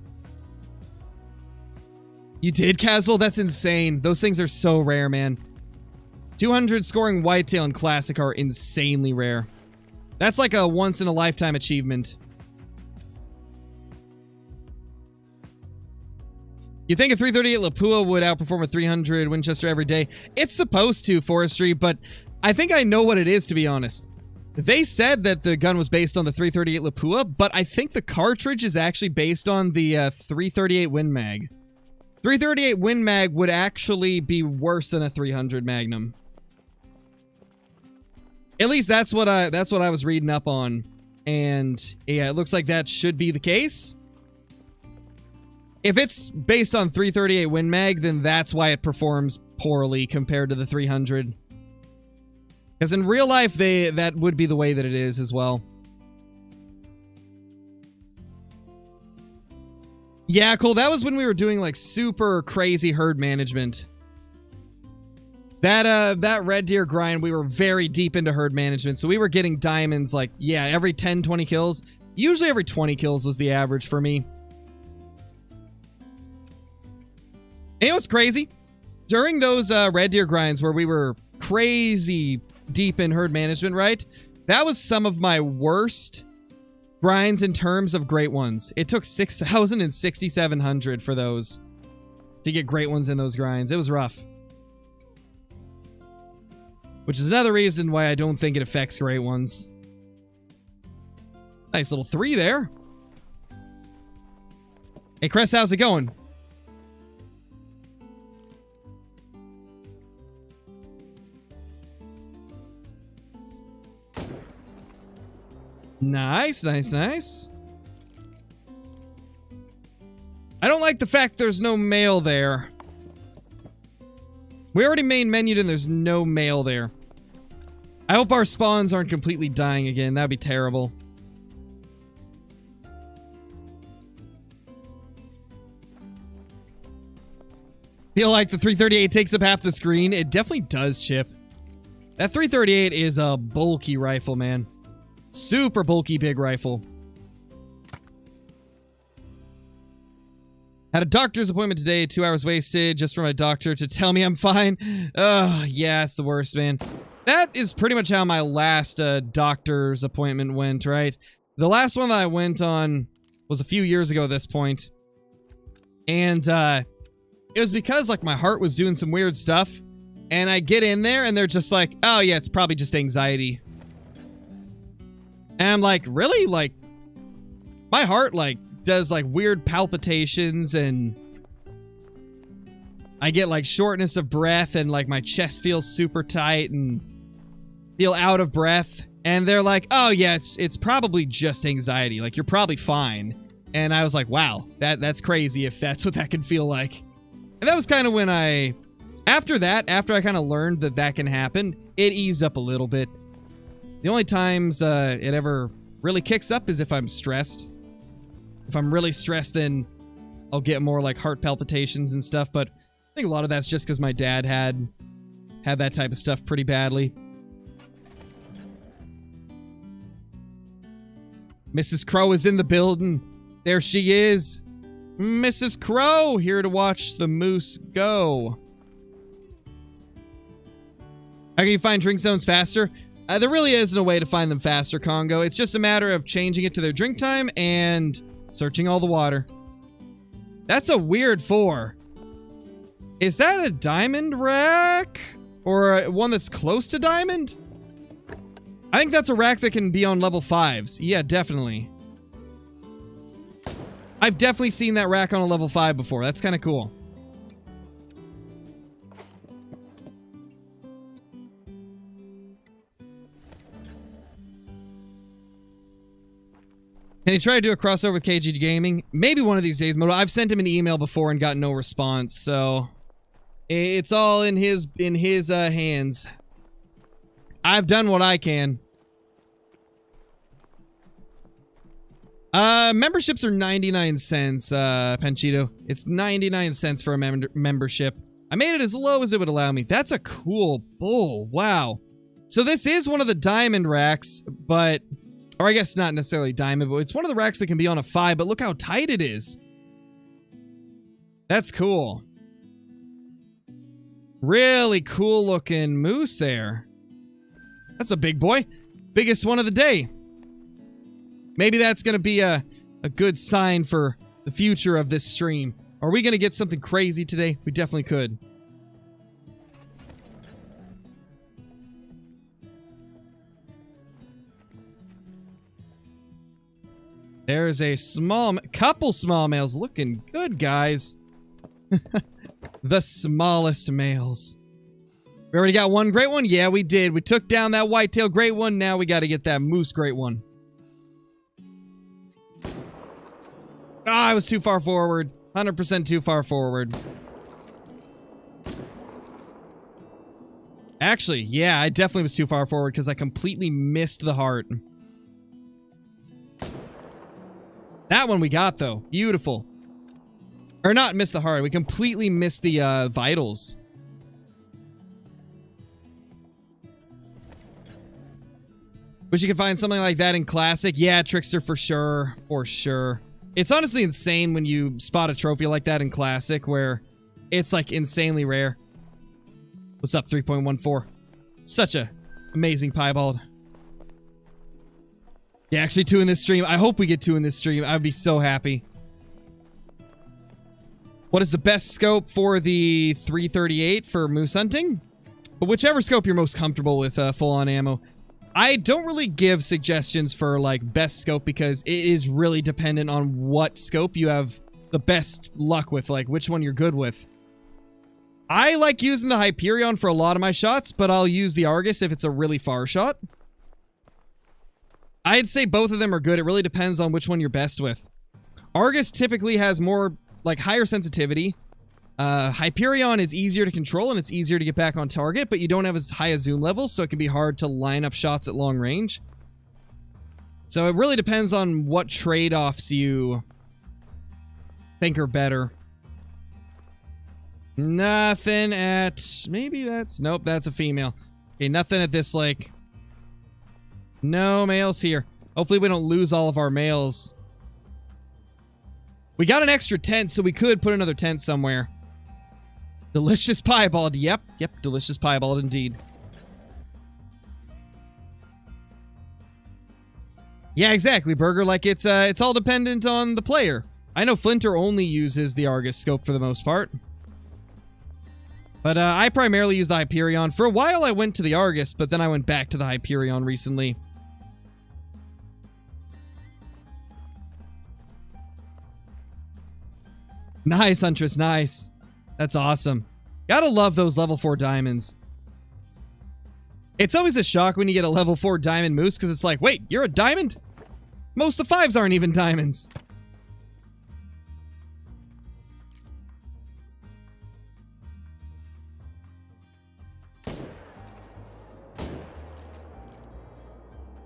You did, Caswell? That's insane. Those things are so rare, man. 200 scoring Whitetail and Classic are insanely rare. That's like a once-in-a-lifetime achievement. You think a 338 Lapua would outperform a 300 Winchester every day? It's supposed to, Forestry, but I think I know what it is, to be honest. They said that the gun was based on the 338 Lapua, but I think the cartridge is actually based on the 338 Win Mag. 338 Win Mag would actually be worse than a 300 Magnum. At least that's what I was reading up on, and yeah, it looks like that should be the case. If it's based on 338 Win Mag, then that's why it performs poorly compared to the 300. Because in real life, that would be the way that it is as well. Yeah, cool. That was when we were doing like super crazy herd management. That Red Deer grind, we were very deep into herd management, so we were getting diamonds like, yeah, every 10, 20 kills. Usually every 20 kills was the average for me. And it was crazy. During those red deer grinds where we were crazy deep in herd management, right? That was some of my worst grinds in terms of great ones. It took 6,000 and 6,700 for those to get great ones in those grinds. It was rough. Which is another reason why I don't think it affects great ones. Nice little 3 there. Hey, Chris, how's it going? Nice, nice, nice. I don't like the fact there's no mail there. We already main menued and there's no mail there. I hope our spawns aren't completely dying again. That'd be terrible. Feel like the 338 takes up half the screen. It definitely does, Chip. That 338 is a bulky rifle, man. Super bulky big rifle. Had a doctor's appointment today, 2 hours wasted just for my doctor to tell me I'm fine. Ugh, yeah, it's the worst, man. That is pretty much how my last doctor's appointment went, right? The last one that I went on was a few years ago at this point. And it was because like my heart was doing some weird stuff. And I get in there and they're just like, oh yeah, it's probably just anxiety. And I'm like, really? Like, my heart, like, does, like, weird palpitations, and I get, like, shortness of breath, and, like, my chest feels super tight, and feel out of breath. And they're like, oh, yeah, it's probably just anxiety. Like, you're probably fine. And I was like, wow, that's crazy if that's what that can feel like. And that was kind of when after I kind of learned that that can happen, it eased up a little bit. The only times it ever really kicks up is if I'm stressed. If I'm really stressed, then I'll get more like heart palpitations and stuff. But I think a lot of that's just because my dad had that type of stuff pretty badly. Mrs. Crow is in the building. There she is. Mrs. Crow, here to watch the moose go. How can you find drink zones faster? There really isn't a way to find them faster, Congo. It's just a matter of changing it to their drink time and searching all the water. That's a weird 4. Is that a diamond rack? Or one that's close to diamond? I think that's a rack that can be on level 5s. Yeah, definitely. I've definitely seen that rack on a level 5 before. That's kind of cool. Can he try to do a crossover with KG Gaming? Maybe one of these days, Moto. I've sent him an email before and got no response, so it's all in his hands. I've done what I can. Memberships are 99 cents, Panchito. It's 99 cents for a membership. I made it as low as it would allow me. That's a cool bull. Wow. So this is one of the diamond racks, but... Or I guess not necessarily diamond, but it's one of the racks that can be on a 5, but look how tight it is. That's cool. Really cool looking moose there. That's a big boy. Biggest one of the day. Maybe that's going to be a good sign for the future of this stream. Are we going to get something crazy today? We definitely could. There's a couple small males looking good, guys. The smallest males. We already got one great one? Yeah, we did. We took down that whitetail great one. Now we got to get that moose great one. Ah, I was too far forward. 100% too far forward. Actually, yeah, I definitely was too far forward because I completely missed the heart. That one we got, though. Beautiful. Or not missed the heart. We completely missed the vitals. Wish you could find something like that in Classic. Yeah, Trickster, for sure. For sure. It's honestly insane when you spot a trophy like that in Classic, where it's, like, insanely rare. What's up, 3.14? Such a amazing piebald. Yeah, actually 2 in this stream. I hope we get 2 in this stream. I would be so happy. What is the best scope for the 338 for moose hunting? But whichever scope you're most comfortable with, full-on ammo. I don't really give suggestions for, like, best scope because it is really dependent on what scope you have the best luck with, like, which one you're good with. I like using the Hyperion for a lot of my shots, but I'll use the Argus if it's a really far shot. I'd say both of them are good. It really depends on which one you're best with. Argus typically has more, like, higher sensitivity. Hyperion is easier to control and it's easier to get back on target, but you don't have as high a zoom level, so it can be hard to line up shots at long range. So it really depends on what trade-offs you think are better. Nothing at... Maybe that's... Nope, that's a female. Okay, nothing at this lake. No males here. Hopefully we don't lose all of our males. We got an extra tent, so we could put another tent somewhere. Delicious piebald. Yep, delicious piebald indeed. Yeah, exactly, Burger. Like, it's all dependent on the player. I know Flinter only uses the Argus scope for the most part. But I primarily use the Hyperion. For a while I went to the Argus, but then I went back to the Hyperion recently. Nice, Huntress, nice. That's awesome. Gotta love those level 4 diamonds. It's always a shock when you get a level 4 diamond moose, because it's like, wait, you're a diamond? Most of the 5s aren't even diamonds.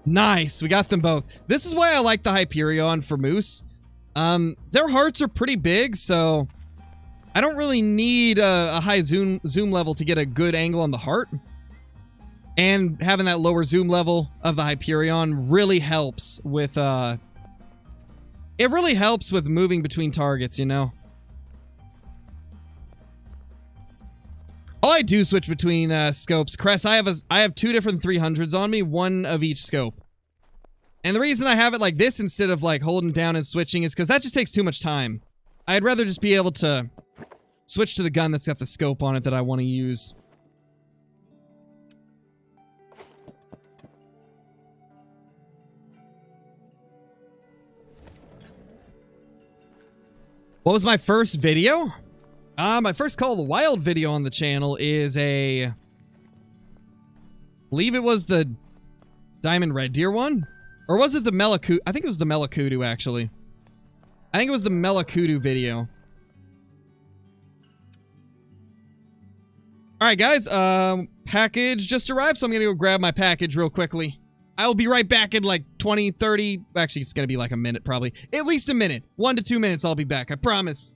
Nice, we got them both. This is why I like the Hyperion for moose. Their hearts are pretty big, so I don't really need a high zoom level to get a good angle on the heart. And having that lower zoom level of the Hyperion really helps with, it really helps with moving between targets, you know? Oh, I do switch between scopes. Cress, I have 2 different 300s on me, 1 of each scope. And the reason I have it like this instead of like holding down and switching is because that just takes too much time. I'd rather just be able to switch to the gun that's got the scope on it that I want to use. What was my first video? My first Call of the Wild video on the channel is I believe it was the Diamond Red Deer one? Or was it the Melakudu? I think it was the Melakudu, actually. I think it was the Melakudu video. Alright, guys. Package just arrived, so I'm gonna go grab my package real quickly. I will be right back in like 20, 30... Actually, it's gonna be like a minute, probably. At least a minute. 1 to 2 minutes, I'll be back. I promise.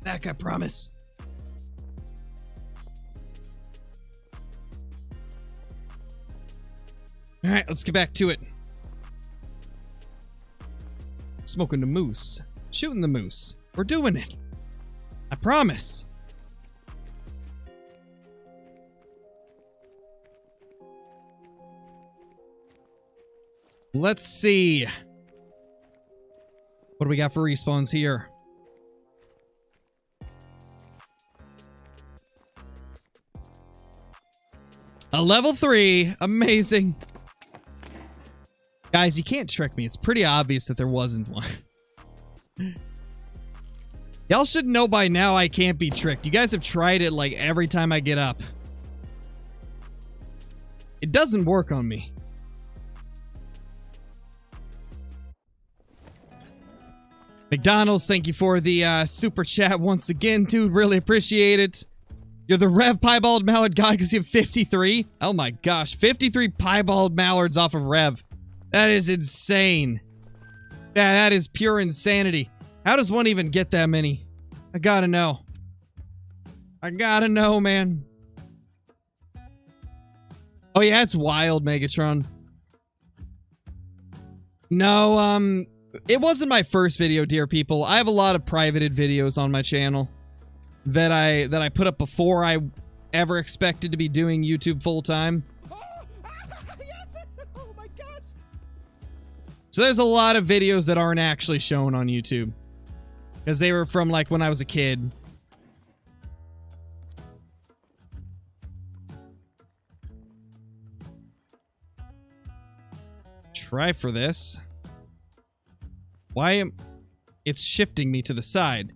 back, I promise. All right, let's get back to it. Smoking the moose. Shooting the moose. We're doing it. I promise. Let's see. What do we got for respawns here? A level 3. Amazing. Guys, you can't trick me. It's pretty obvious that there wasn't one. Y'all should know by now I can't be tricked. You guys have tried it like every time I get up. It doesn't work on me. McDonald's, thank you for the super chat once again, dude. Really appreciate it. You're the Rev Piebald Mallard God because you have 53? Oh my gosh, 53 Piebald Mallards off of Rev. That is insane. That is pure insanity. How does one even get that many? I gotta know. I gotta know, man. Oh yeah, it's wild, Megatron. No, it wasn't my first video, dear people. I have a lot of privated videos on my channel that I put up before I ever expected to be doing YouTube full time. Oh my gosh. So there's a lot of videos that aren't actually shown on YouTube because they were from like when I was a kid. Try for this. Why am... It's shifting me to the side.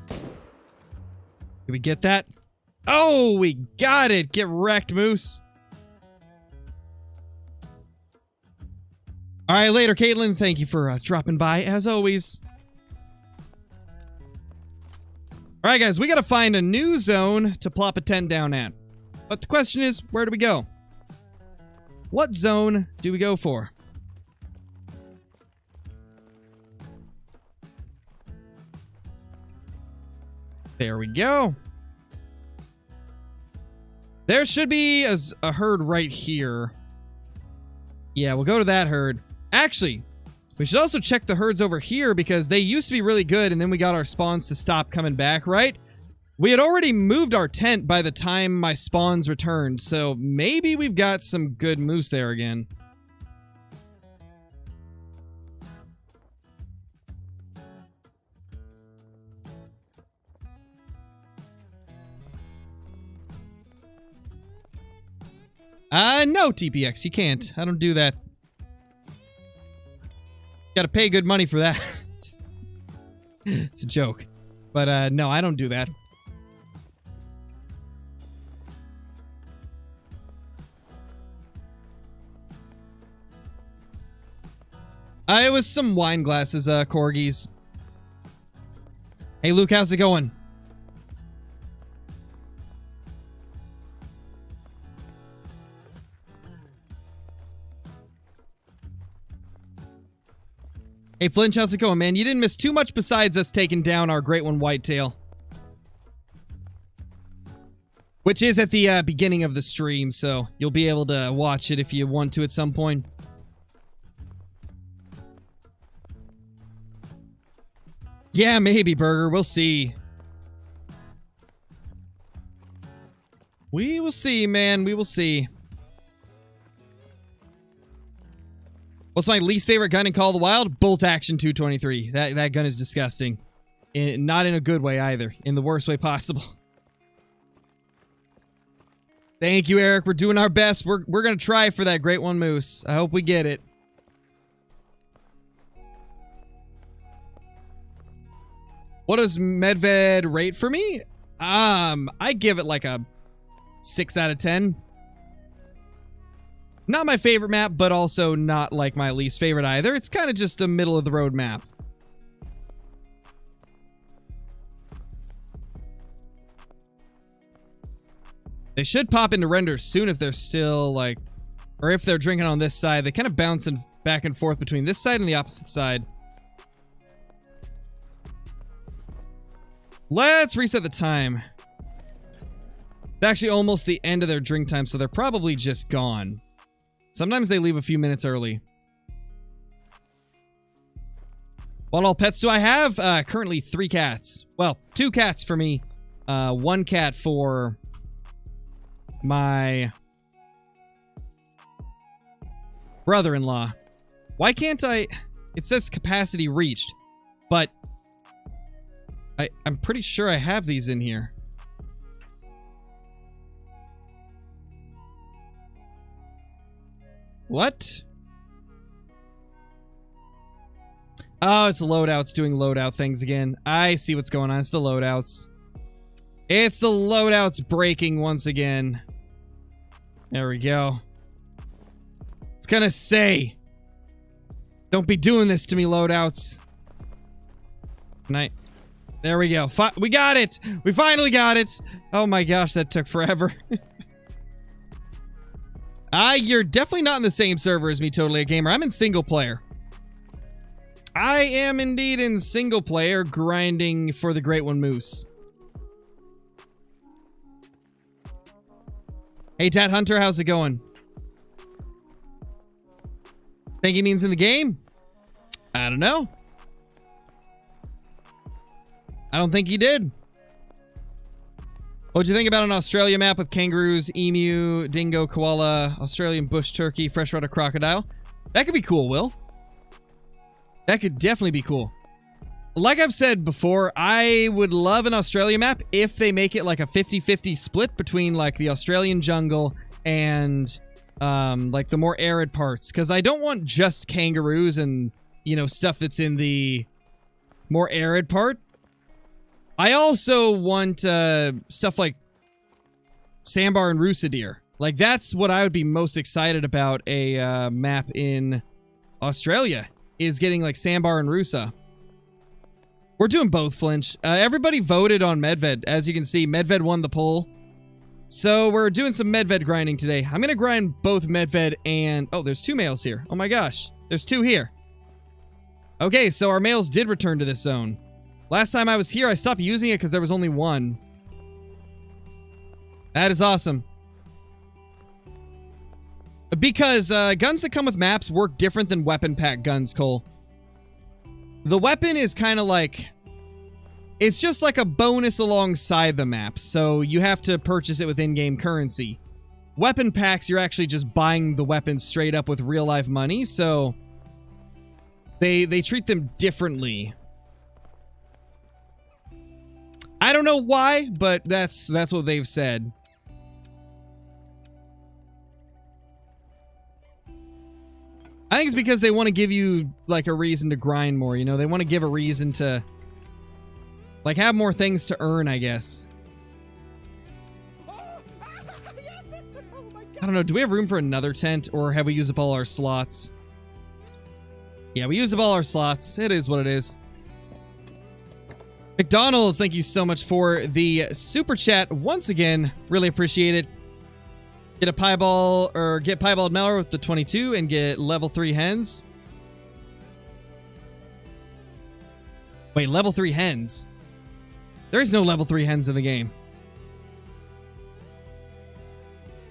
Did we get that? Oh, we got it! Get wrecked, Moose. Alright, later, Caitlin. Thank you for dropping by, as always. Alright, guys, we gotta find a new zone to plop a tent down at. But the question is, where do we go? What zone do we go for? There we go. There should be a herd right here. Yeah, we'll go to that herd. Actually, we should also check the herds over here because they used to be really good and then we got our spawns to stop coming back, right? We had already moved our tent by the time my spawns returned, so maybe we've got some good moose there again. No, TPX, you can't. I don't do that. Gotta pay good money for that. It's a joke. But, no, I don't do that. It was some wine glasses, corgis. Hey, Luke, how's it going? Hey, Flinch, how's it going, man? You didn't miss too much besides us taking down our great one, Whitetail. Which is at the beginning of the stream, so you'll be able to watch it if you want to at some point. Yeah, maybe, Burger. We'll see. We will see, man. We will see. What's my least favorite gun in Call of the Wild? Bolt Action 223. That gun is disgusting. Not in a good way either. In the worst way possible. Thank you, Eric. We're doing our best. We're going to try for that Great One Moose. I hope we get it. What does Medved rate for me? I give it like a 6 out of 10. Not my favorite map, but also not like my least favorite either. It's kind of just a middle of the road map. They should pop into renders soon if they're still like, or if they're drinking on this side. They kind of bouncing back and forth between this side and the opposite side. Let's reset the time. It's actually almost the end of their drink time, so they're probably just gone. Sometimes they leave a few minutes early. What all pets do I have? Currently 3 cats. Well, 2 cats for me. 1 cat for my brother-in-law. Why can't I... It says capacity reached, but I'm pretty sure I have these in here. What? Oh, it's the loadouts doing loadout things again. I see what's going on. It's the loadouts. It's the loadouts breaking once again. There we go. It's gonna say, don't be doing this to me, loadouts. Night. There we go. We got it! We finally got it! Oh my gosh, that took forever. You're definitely not in the same server as me, Totally a Gamer. I'm in single player. I am indeed in single player, grinding for the Great One Moose. Hey, Tat Hunter, how's it going? Think he means in the game? I don't know. I don't think he did. What'd you think about an Australia map with kangaroos, emu, dingo, koala, Australian bush turkey, freshwater crocodile? That could be cool, Will. That could definitely be cool. Like I've said before, I would love an Australia map if they make it like a 50-50 split between like the Australian jungle and like the more arid parts. Because I don't want just kangaroos and, you know, stuff that's in the more arid part. I also want stuff like sambar and rusa deer. Like, that's what I would be most excited about a map in Australia, is getting like sambar and rusa. We're doing both, Flinch. Everybody voted on Medved. As you can see, Medved won the poll. So we're doing some Medved grinding today. I'm going to grind both Medved and... Oh, there's 2 males here. Oh my gosh. There's 2 here. Okay, so our males did return to this zone. Last time I was here, I stopped using it because there was only 1. That is awesome. Because guns that come with maps work different than weapon pack guns, Cole. The weapon is kind of like... It's just like a bonus alongside the map, so you have to purchase it with in-game currency. Weapon packs, you're actually just buying the weapons straight up with real-life money, so... They treat them differently. I don't know why, but that's what they've said. I think it's because they want to give you, like, a reason to grind more, you know? They want to give a reason to, like, have more things to earn, I guess. I don't know, do we have room for another tent, or have we used up all our slots? Yeah, we used up all our slots. It is what it is. McDonald's, thank you so much for the super chat once again. Really appreciate it. Get a pieball, or get pieballed Malware with the 22 and get level 3 hens. Wait, level 3 hens? There is no level 3 hens in the game.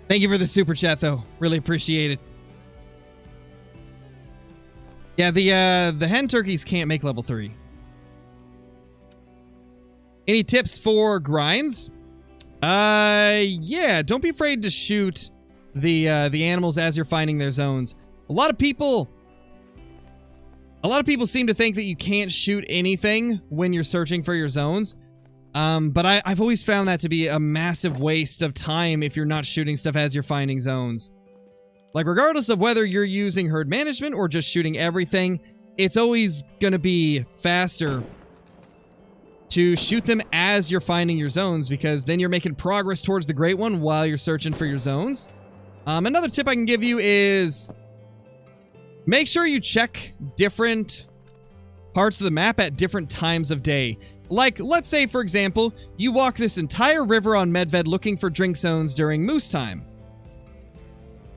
Thank you for the super chat, though. Really appreciate it. Yeah, the hen turkeys can't make level 3. Any tips for grinds? Yeah, don't be afraid to shoot the animals as you're finding their zones. A lot of people seem to think that you can't shoot anything when you're searching for your zones. But I've always found that to be a massive waste of time if you're not shooting stuff as you're finding zones. Like, regardless of whether you're using herd management or just shooting everything, it's always gonna be faster to shoot them as you're finding your zones, because then you're making progress towards the Great One while you're searching for your zones. Another tip I can give you is make sure you check different parts of the map at different times of day. Like, let's say, for example, you walk this entire river on Medved looking for drink zones during moose time.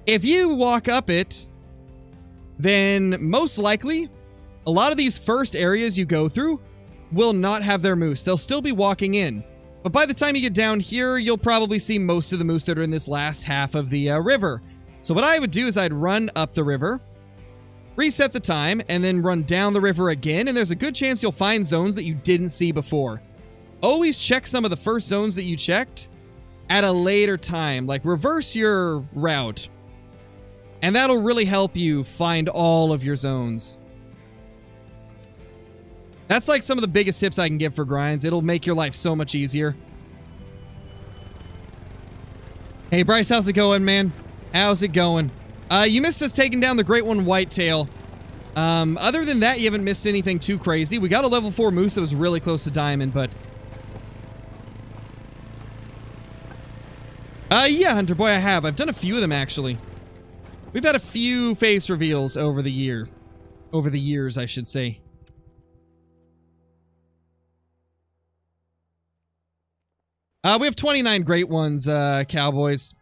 If you walk up it, then most likely, a lot of these first areas you go through will not have their moose. They'll still be walking in. But by the time you get down here, you'll probably see most of the moose that are in this last half of the river. So what I would do is I'd run up the river, reset the time, and then run down the river again, and there's a good chance you'll find zones that you didn't see before. Always check some of the first zones that you checked at a later time. Like, reverse your route. And that'll really help you find all of your zones. That's like some of the biggest tips I can give for grinds. It'll make your life so much easier. Hey, Bryce, how's it going, man? How's it going? You missed us taking down the great one, Whitetail. Other than that, you haven't missed anything too crazy. We got a level 4 moose that was really close to Diamond, but... yeah, Hunter Boy, I have. I've done a few of them, actually. We've had a few face reveals over the year. Over the years, I should say. We have 29 great ones, Cowboys.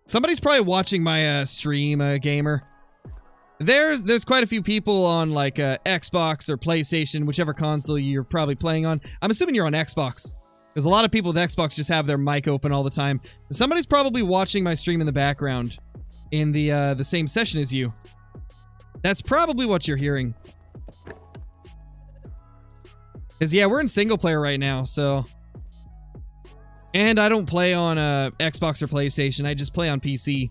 Somebody's probably watching my stream, gamer. There's quite a few people on like Xbox or PlayStation, whichever console you're probably playing on. I'm assuming you're on Xbox, because a lot of people with Xbox just have their mic open all the time. Somebody's probably watching my stream in the background in the same session as you. That's probably what you're hearing. Because, yeah, we're in single player right now, so... And I don't play on Xbox or PlayStation, I just play on PC.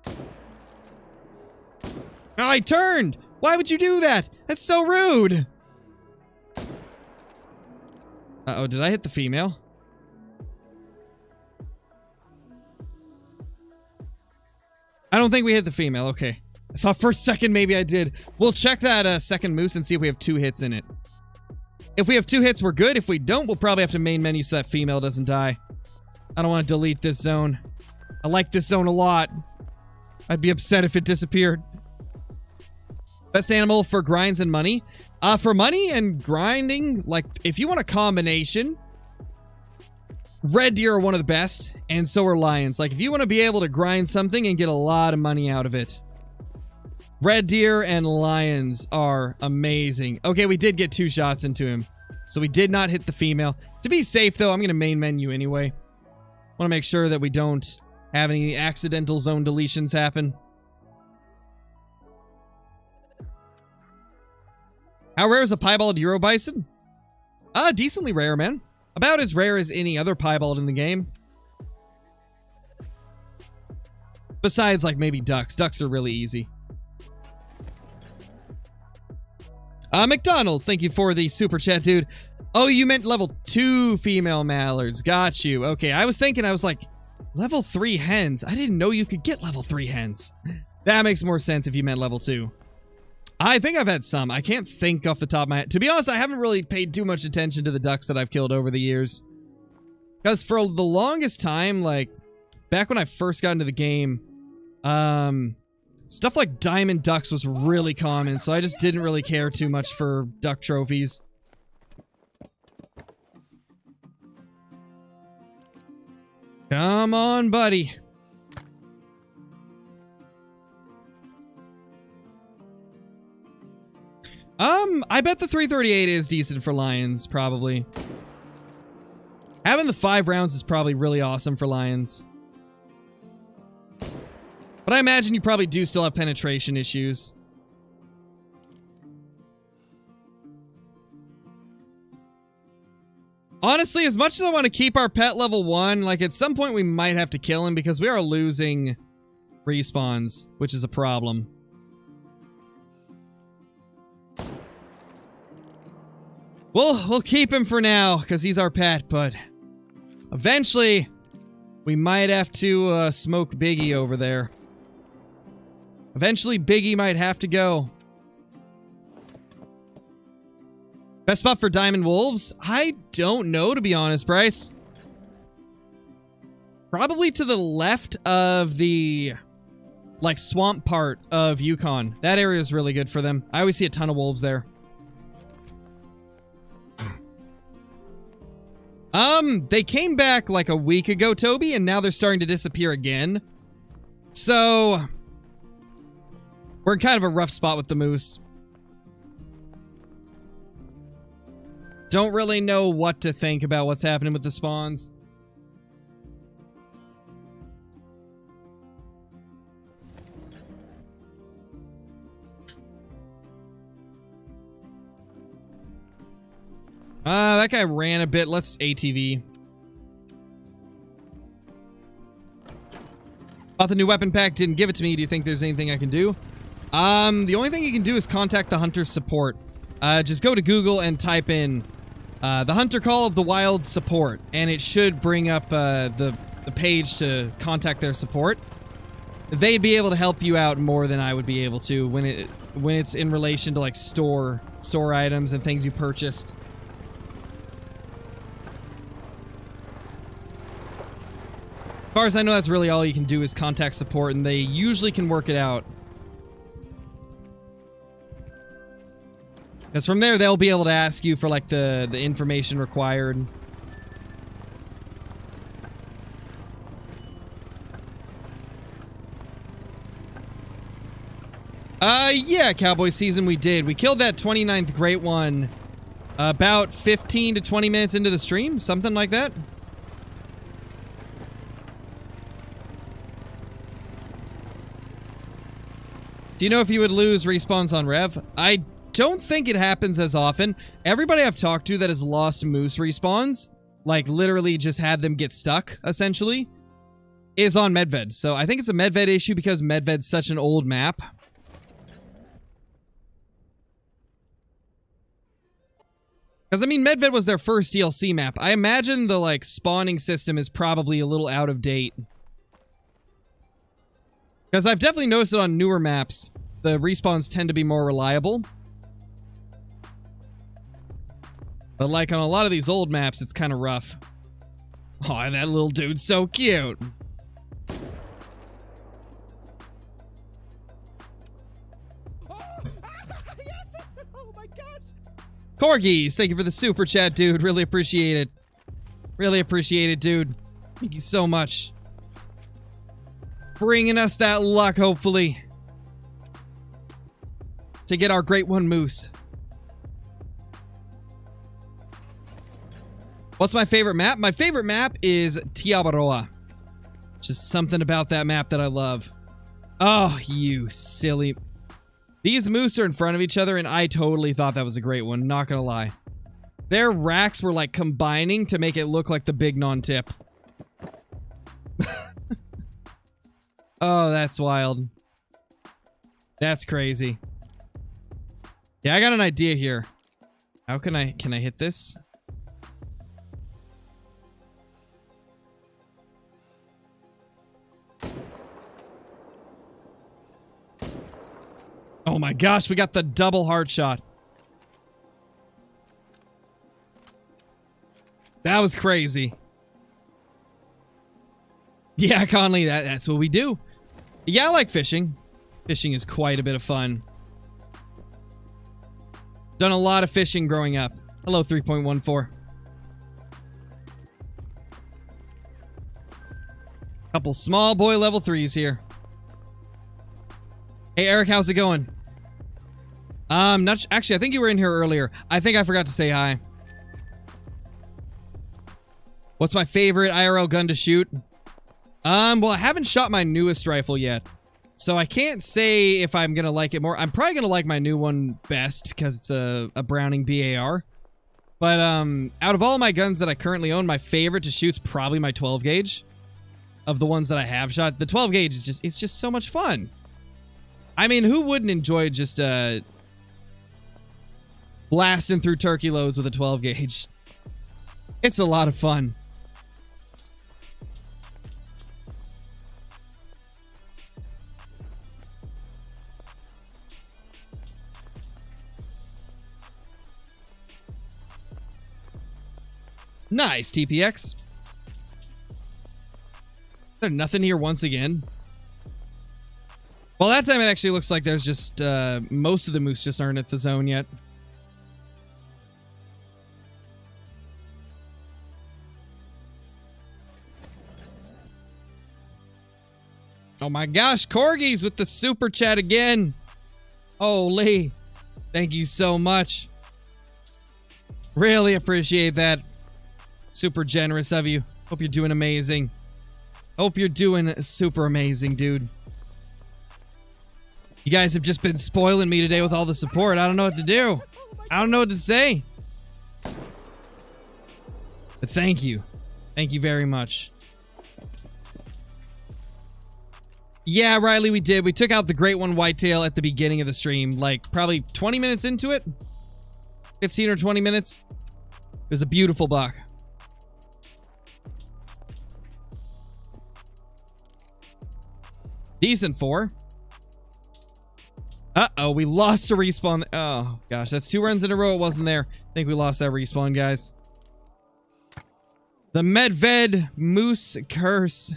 Oh, I turned! Why would you do that? That's so rude! Uh-oh, did I hit the female? I don't think we hit the female, okay. I thought for a second maybe I did. We'll check that second moose and see if we have 2 hits in it. If we have 2 hits, we're good. If we don't, we'll probably have to main menu so that female doesn't die. I don't want to delete this zone. I like this zone a lot. I'd be upset if it disappeared. Best animal for grinds and money? For money and grinding, like, if you want a combination, red deer are one of the best, and so are lions. Like, if you want to be able to grind something and get a lot of money out of it, red deer and lions are amazing. Okay, we did get 2 shots into him, so we did not hit the female. To be safe, though, I'm going to main menu anyway. Want to make sure that we don't have any accidental zone deletions happen. How rare is a piebald Euro bison? Decently rare, man. About as rare as any other piebald in the game. Besides, like, maybe ducks. Ducks are really easy. McDonald's, thank you for the super chat, dude. Oh, you meant level 2 female mallards. Got you. Okay, I was thinking, I was like, level 3 hens? I didn't know you could get level 3 hens. That makes more sense if you meant level 2. I think I've had some. I can't think off the top of my head. To be honest, I haven't really paid too much attention to the ducks that I've killed over the years. Because for the longest time, like, back when I first got into the game, stuff like diamond ducks was really common, so I just didn't really care too much for duck trophies. Come on, buddy. I bet the 338 is decent for lions, probably. Having the 5 rounds is probably really awesome for lions. But I imagine you probably do still have penetration issues. Honestly, as much as I want to keep our pet level 1, like at some point we might have to kill him because we are losing respawns, which is a problem. We'll keep him for now because he's our pet, but eventually we might have to smoke Biggie over there. Eventually, Biggie might have to go. Best spot for diamond wolves? I don't know, to be honest, Bryce. Probably to the left of the, like, swamp part of Yukon. That area is really good for them. I always see a ton of wolves there. They came back like a week ago, Toby, and now they're starting to disappear again. So, we're in kind of a rough spot with the moose. Don't really know what to think about what's happening with the spawns. That guy ran a bit. Let's ATV. Bought the new weapon pack, didn't give it to me. Do you think there's anything I can do? The only thing you can do is contact the hunter support. Just go to Google and type in the Hunter Call of the Wild support, and it should bring up the page to contact their support. They'd be able to help you out more than I would be able to when it's in relation to like store items and things you purchased. As far as I know, that's really all you can do is contact support, and they usually can work it out. Because from there, they'll be able to ask you for, like, the information required. Yeah, Cowboy Season, we did. We killed that 29th Great One about 15 to 20 minutes into the stream, something like that. Do you know if you would lose respawns on Rev? I don't think it happens as often. Everybody I've talked to that has lost moose respawns, like literally just had them get stuck, essentially, is on Medved. So I think it's a Medved issue because Medved's such an old map. Because, I mean, Medved was their first DLC map. I imagine the, like, spawning system is probably a little out of date. Because I've definitely noticed it on newer maps. The respawns tend to be more reliable. But like on a lot of these old maps, it's kind of rough. Oh, that little dude's so cute. Oh my gosh. Corgis, thank you for the super chat, dude. Really appreciate it. Really appreciate it, dude. Thank you so much. Bringing us that luck, hopefully, to get our Great One Moose. What's my favorite map? My favorite map is Tiabaroa. Just something about that map that I love. Oh, you silly. These moose are in front of each other, and I totally thought that was a great one, not gonna lie. Their racks were like combining to make it look like the big non-tip. Oh, that's wild. That's crazy. Yeah, I got an idea here. How can I hit this? Oh my gosh, we got the double heart shot. That was crazy. Yeah, Conley, that's what we do. Yeah, I like fishing. Fishing is quite a bit of fun. Done a lot of fishing growing up. Hello, 3.14. Couple small boy level 3s here. Hey, Eric, how's it going? Actually, I think you were in here earlier. I think I forgot to say hi. What's my favorite IRL gun to shoot? Well, I haven't shot my newest rifle yet, so I can't say if I'm gonna like it more. I'm probably gonna like my new one best because it's a Browning BAR. But, out of all my guns that I currently own, my favorite to shoot's probably my 12 gauge. Of the ones that I have shot. The 12 gauge is it's just so much fun. I mean, who wouldn't enjoy just, blasting through turkey loads with a 12 gauge? It's a lot of fun. Nice, TPX. There's nothing here once again. Well, that time it actually looks like there's just, most of the moose just aren't at the zone yet. Oh my gosh, Corgis with the super chat again. Holy. Thank you so much. Really appreciate that. Super generous of you. Hope you're doing amazing. Hope you're doing super amazing, dude. You guys have just been spoiling me today with all the support. I don't know what to do. I don't know what to say. But thank you. Thank you very much. Yeah, Riley, we did. We took out the Great One Whitetail at the beginning of the stream. Like, probably 20 minutes into it. 15 or 20 minutes. It was a beautiful buck. Decent 4. Uh-oh, we lost a respawn. Oh, gosh, that's 2 runs in a row. It wasn't there. I think we lost that respawn, guys. The Medved Moose Curse.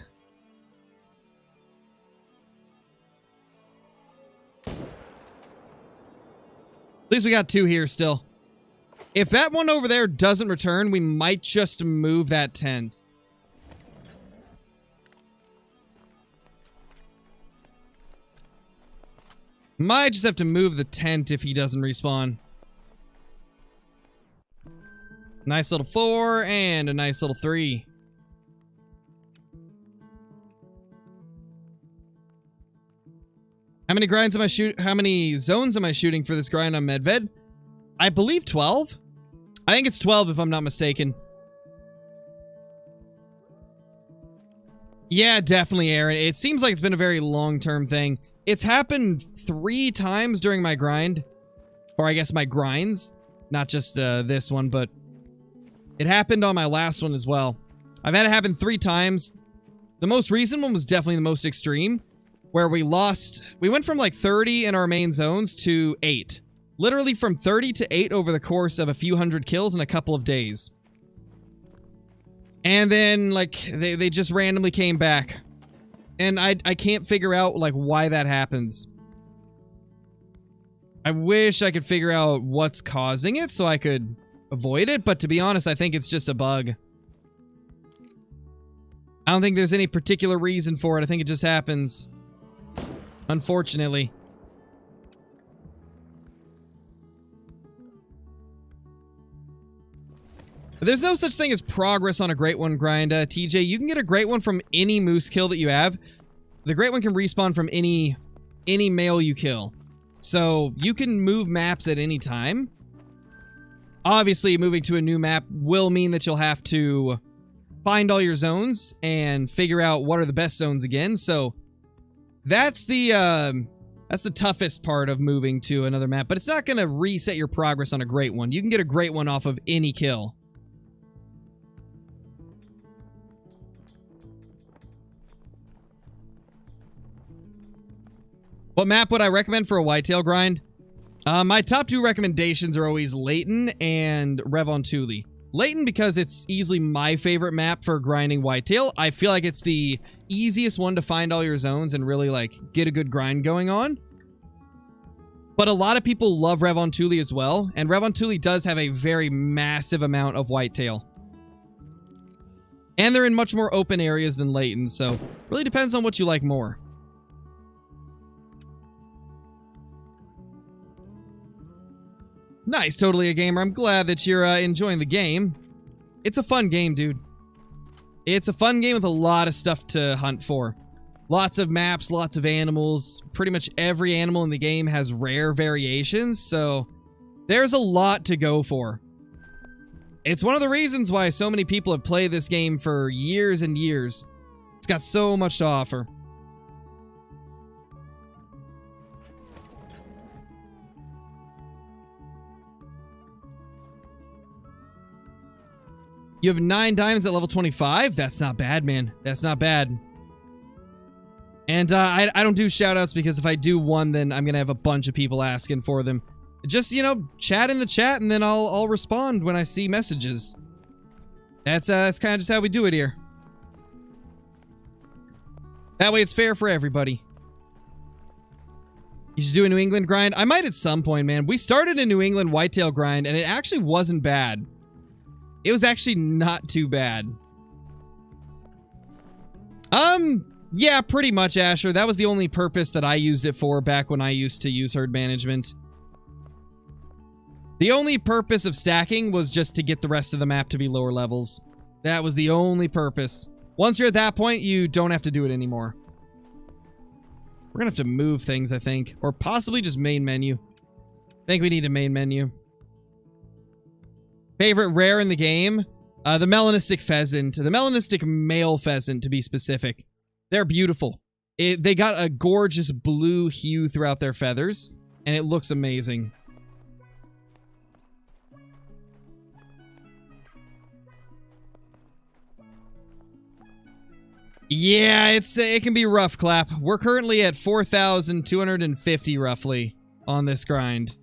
At least we got 2 here still. If that one over there doesn't return, we might just move that tent. Might just have to move the tent if he doesn't respawn. Nice little 4 and a nice little 3. How many grinds am I how many zones am I shooting for this grind on Medved? I believe 12. I think it's 12 if I'm not mistaken. Yeah, definitely, Aaron. It seems like it's been a very long-term thing. It's happened 3 times during my grind. Or I guess my grinds. Not just this one, but it happened on my last one as well. I've had it happen 3 times. The most recent one was definitely the most extreme. Where we went from like 30 in our main zones to 8. Literally from 30 to 8 over the course of a few hundred kills in a couple of days. And then, like, they just randomly came back. And I can't figure out, like, why that happens. I wish I could figure out what's causing it so I could avoid it, but to be honest, I think it's just a bug. I don't think there's any particular reason for it. I think it just happens. Unfortunately. There's no such thing as progress on a Great One grind, TJ. You can get a Great One from any moose kill that you have. The Great One can respawn from any male you kill. So, you can move maps at any time. Obviously, moving to a new map will mean that you'll have to find all your zones and figure out what are the best zones again. So, that's the toughest part of moving to another map. But it's not going to reset your progress on a Great One. You can get a Great One off of any kill. What map would I recommend for a whitetail grind? My top 2 recommendations are always Layton and Medved-Taiga. Layton because it's easily my favorite map for grinding whitetail. I feel like it's the easiest one to find all your zones and really, like, get a good grind going on. But a lot of people love Medved-Taiga as well, and Medved-Taiga does have a very massive amount of whitetail. And they're in much more open areas than Layton, so really depends on what you like more. Nice, totally a gamer. I'm glad that you're enjoying the game. It's a fun game, dude. It's a fun game with a lot of stuff to hunt for. Lots of maps, lots of animals. Pretty much every animal in the game has rare variations, so there's a lot to go for. It's one of the reasons why so many people have played this game for years and years. It's got so much to offer. You have 9 diamonds at level 25? That's not bad, man. That's not bad. And I don't do shoutouts because if I do one, then I'm going to have a bunch of people asking for them. Just, you know, chat in the chat and then I'll respond when I see messages. That's kind of just how we do it here. That way it's fair for everybody. You should do a New England grind. I might at some point, man. We started a New England whitetail grind and it actually wasn't bad. It was actually not too bad. Yeah, pretty much, Asher. That was the only purpose that I used it for back when I used to use herd management. The only purpose of stacking was just to get the rest of the map to be lower levels. That was the only purpose. Once you're at that point, you don't have to do it anymore. We're gonna have to move things, I think. Or possibly just main menu. I think we need a main menu. Favorite rare in the game? The melanistic pheasant. The melanistic male pheasant, to be specific. They're beautiful. They got a gorgeous blue hue throughout their feathers, and it looks amazing. Yeah, it can be rough, Clap. We're currently at 4,250 roughly on this grind.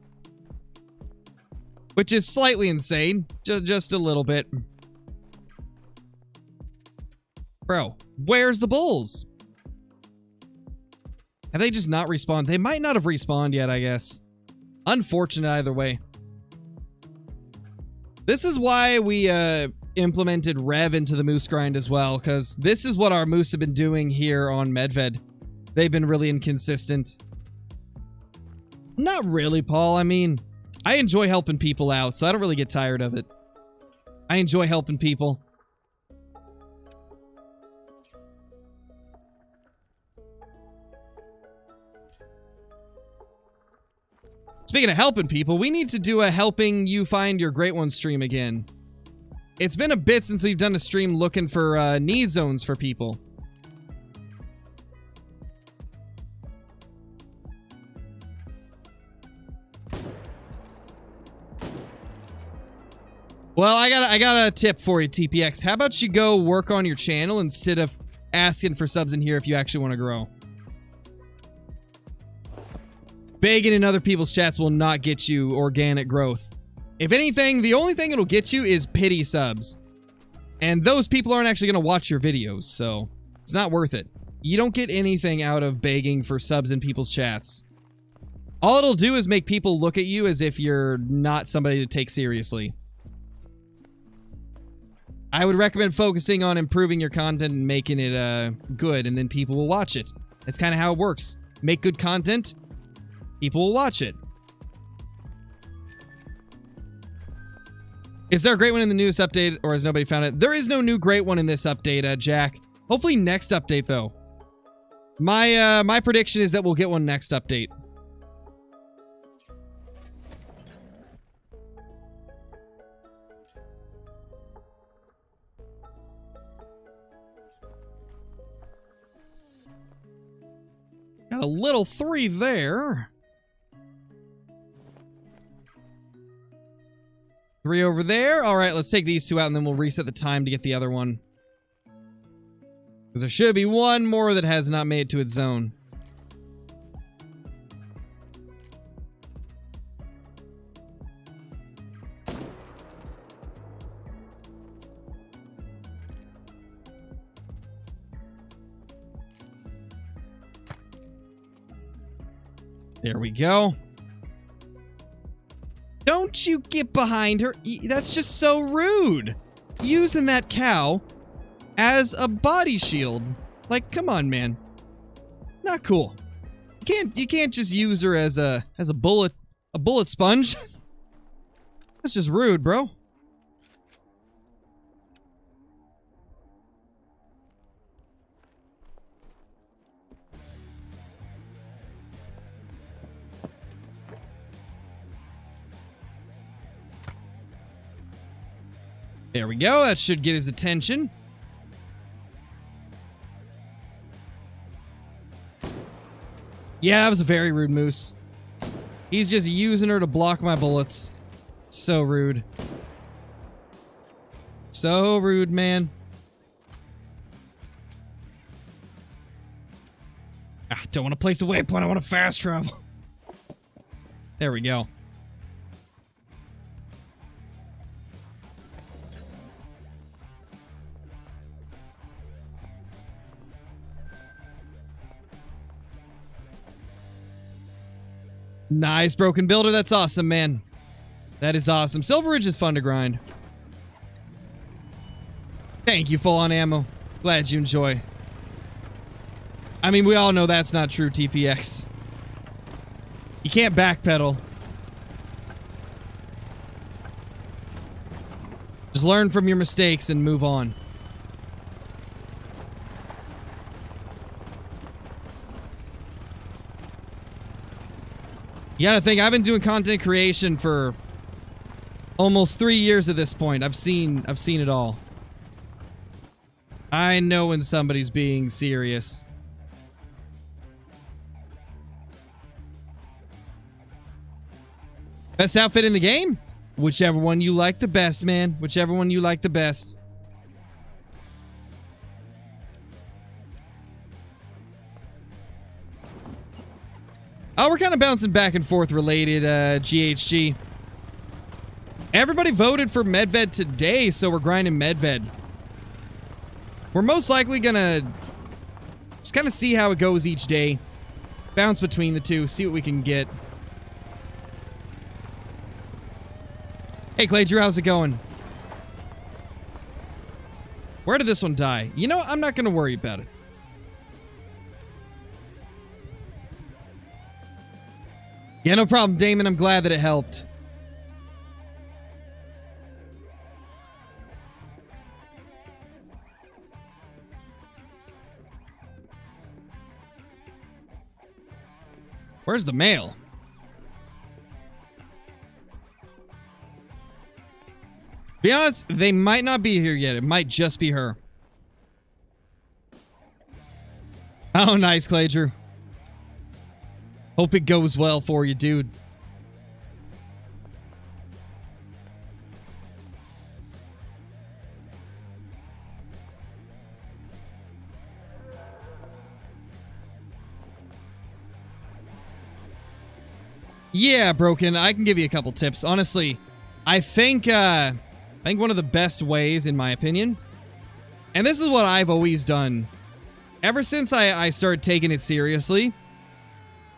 Which is slightly insane. Just a little bit. Bro, where's the bulls? Have they just not respawned? They might not have respawned yet, I guess. Unfortunate either way. This is why we implemented Rev into the moose grind as well, because this is what our moose have been doing here on Medved. They've been really inconsistent. Not really, Paul. I mean, I enjoy helping people out, so I don't really get tired of it. I enjoy helping people. Speaking of helping people, we need to do a helping you find your great one stream again. It's been a bit since we've done a stream looking for need zones for people. Well, I got a tip for you, TPX. How about you go work on your channel instead of asking for subs in here if you actually want to grow? Begging in other people's chats will not get you organic growth. If anything, the only thing it'll get you is pity subs. And those people aren't actually going to watch your videos, so it's not worth it. You don't get anything out of begging for subs in people's chats. All it'll do is make people look at you as if you're not somebody to take seriously. I would recommend focusing on improving your content and making it good, and then people will watch it. That's kind of how it works. Make good content, people will watch it. Is there a great one in the newest update, or has nobody found it? There is no new great one in this update, Jack. Hopefully next update, though. My prediction is that we'll get one next update. Got a little 3 there. 3 over there. All right, let's take these 2 out, and then we'll reset the time to get the other one. Because there should be one more that has not made it to its zone. There we go. Don't you get behind her. That's just so rude. Using that cow as a body shield. Like, come on, man. Not cool. You can't just use her as a bullet sponge. That's just rude, bro. There we go. That should get his attention. Yeah, that was a very rude moose. He's just using her to block my bullets. So rude. So rude, man. Ah, don't want to place a waypoint. I want to fast travel. There we go. Nice, Broken Builder. That's awesome, man. That is awesome. Silver Ridge is fun to grind. Thank you, Full On Ammo. Glad you enjoy. I mean, we all know that's not true, TPX. You can't backpedal. Just learn from your mistakes and move on. You gotta think, I've been doing content creation for almost 3 years at this point. I've seen it all. I know when somebody's being serious. Best outfit in the game? Whichever one you like the best, man. Whichever one you like the best. Oh, we're kind of bouncing back and forth related, GHG. Everybody voted for Medved today, so we're grinding Medved. We're most likely gonna just kind of see how it goes each day. Bounce between the two, see what we can get. Hey, Clay Drew, how's it going? Where did this one die? You know, I'm not gonna worry about it. Yeah, no problem, Damon. I'm glad that it helped. Where's the mail? Be honest, they might not be here yet. It might just be her. Oh, nice, Clay Drew. Hope it goes well for you, dude. Yeah, Broken, I can give you a couple tips. Honestly, I think one of the best ways, in my opinion, and this is what I've always done, ever since I started taking it seriously,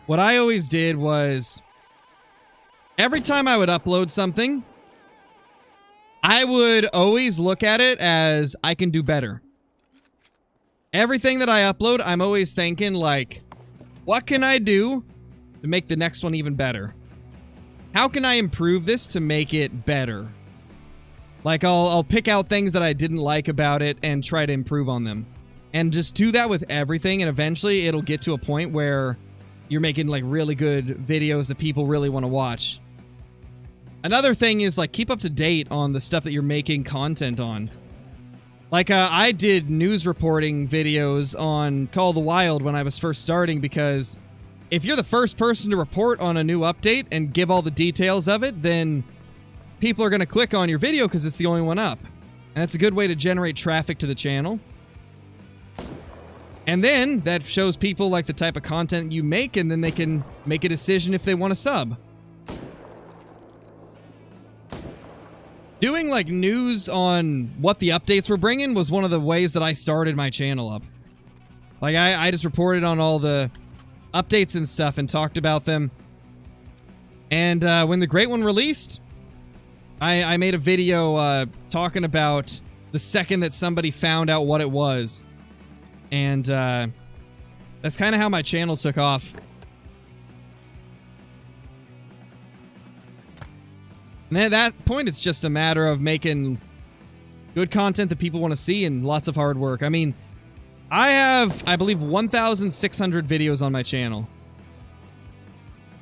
what I always did was, every time I would upload something, I would always look at it as, I can do better. Everything that I upload, I'm always thinking, like, what can I do to make the next one even better? How can I improve this to make it better? Like, I'll pick out things that I didn't like about it and try to improve on them. And just do that with everything, and eventually it'll get to a point where you're making, like, really good videos that people really want to watch. Another thing is, like, keep up to date on the stuff that you're making content on. Like, I did news reporting videos on Call of the Wild when I was first starting, because if you're the first person to report on a new update and give all the details of it, then people are going to click on your video because it's the only one up. And that's a good way to generate traffic to the channel. And then that shows people, like, the type of content you make, and then they can make a decision if they want to sub. Doing, like, news on what the updates were bringing was one of the ways that I started my channel up. Like, I just reported on all the updates and stuff and talked about them. And when the Great One released, I made a video talking about the second that somebody found out what it was. And that's kind of how my channel took off. And at that point, it's just a matter of making good content that people want to see and lots of hard work. I mean, I have, I believe, 1,600 videos on my channel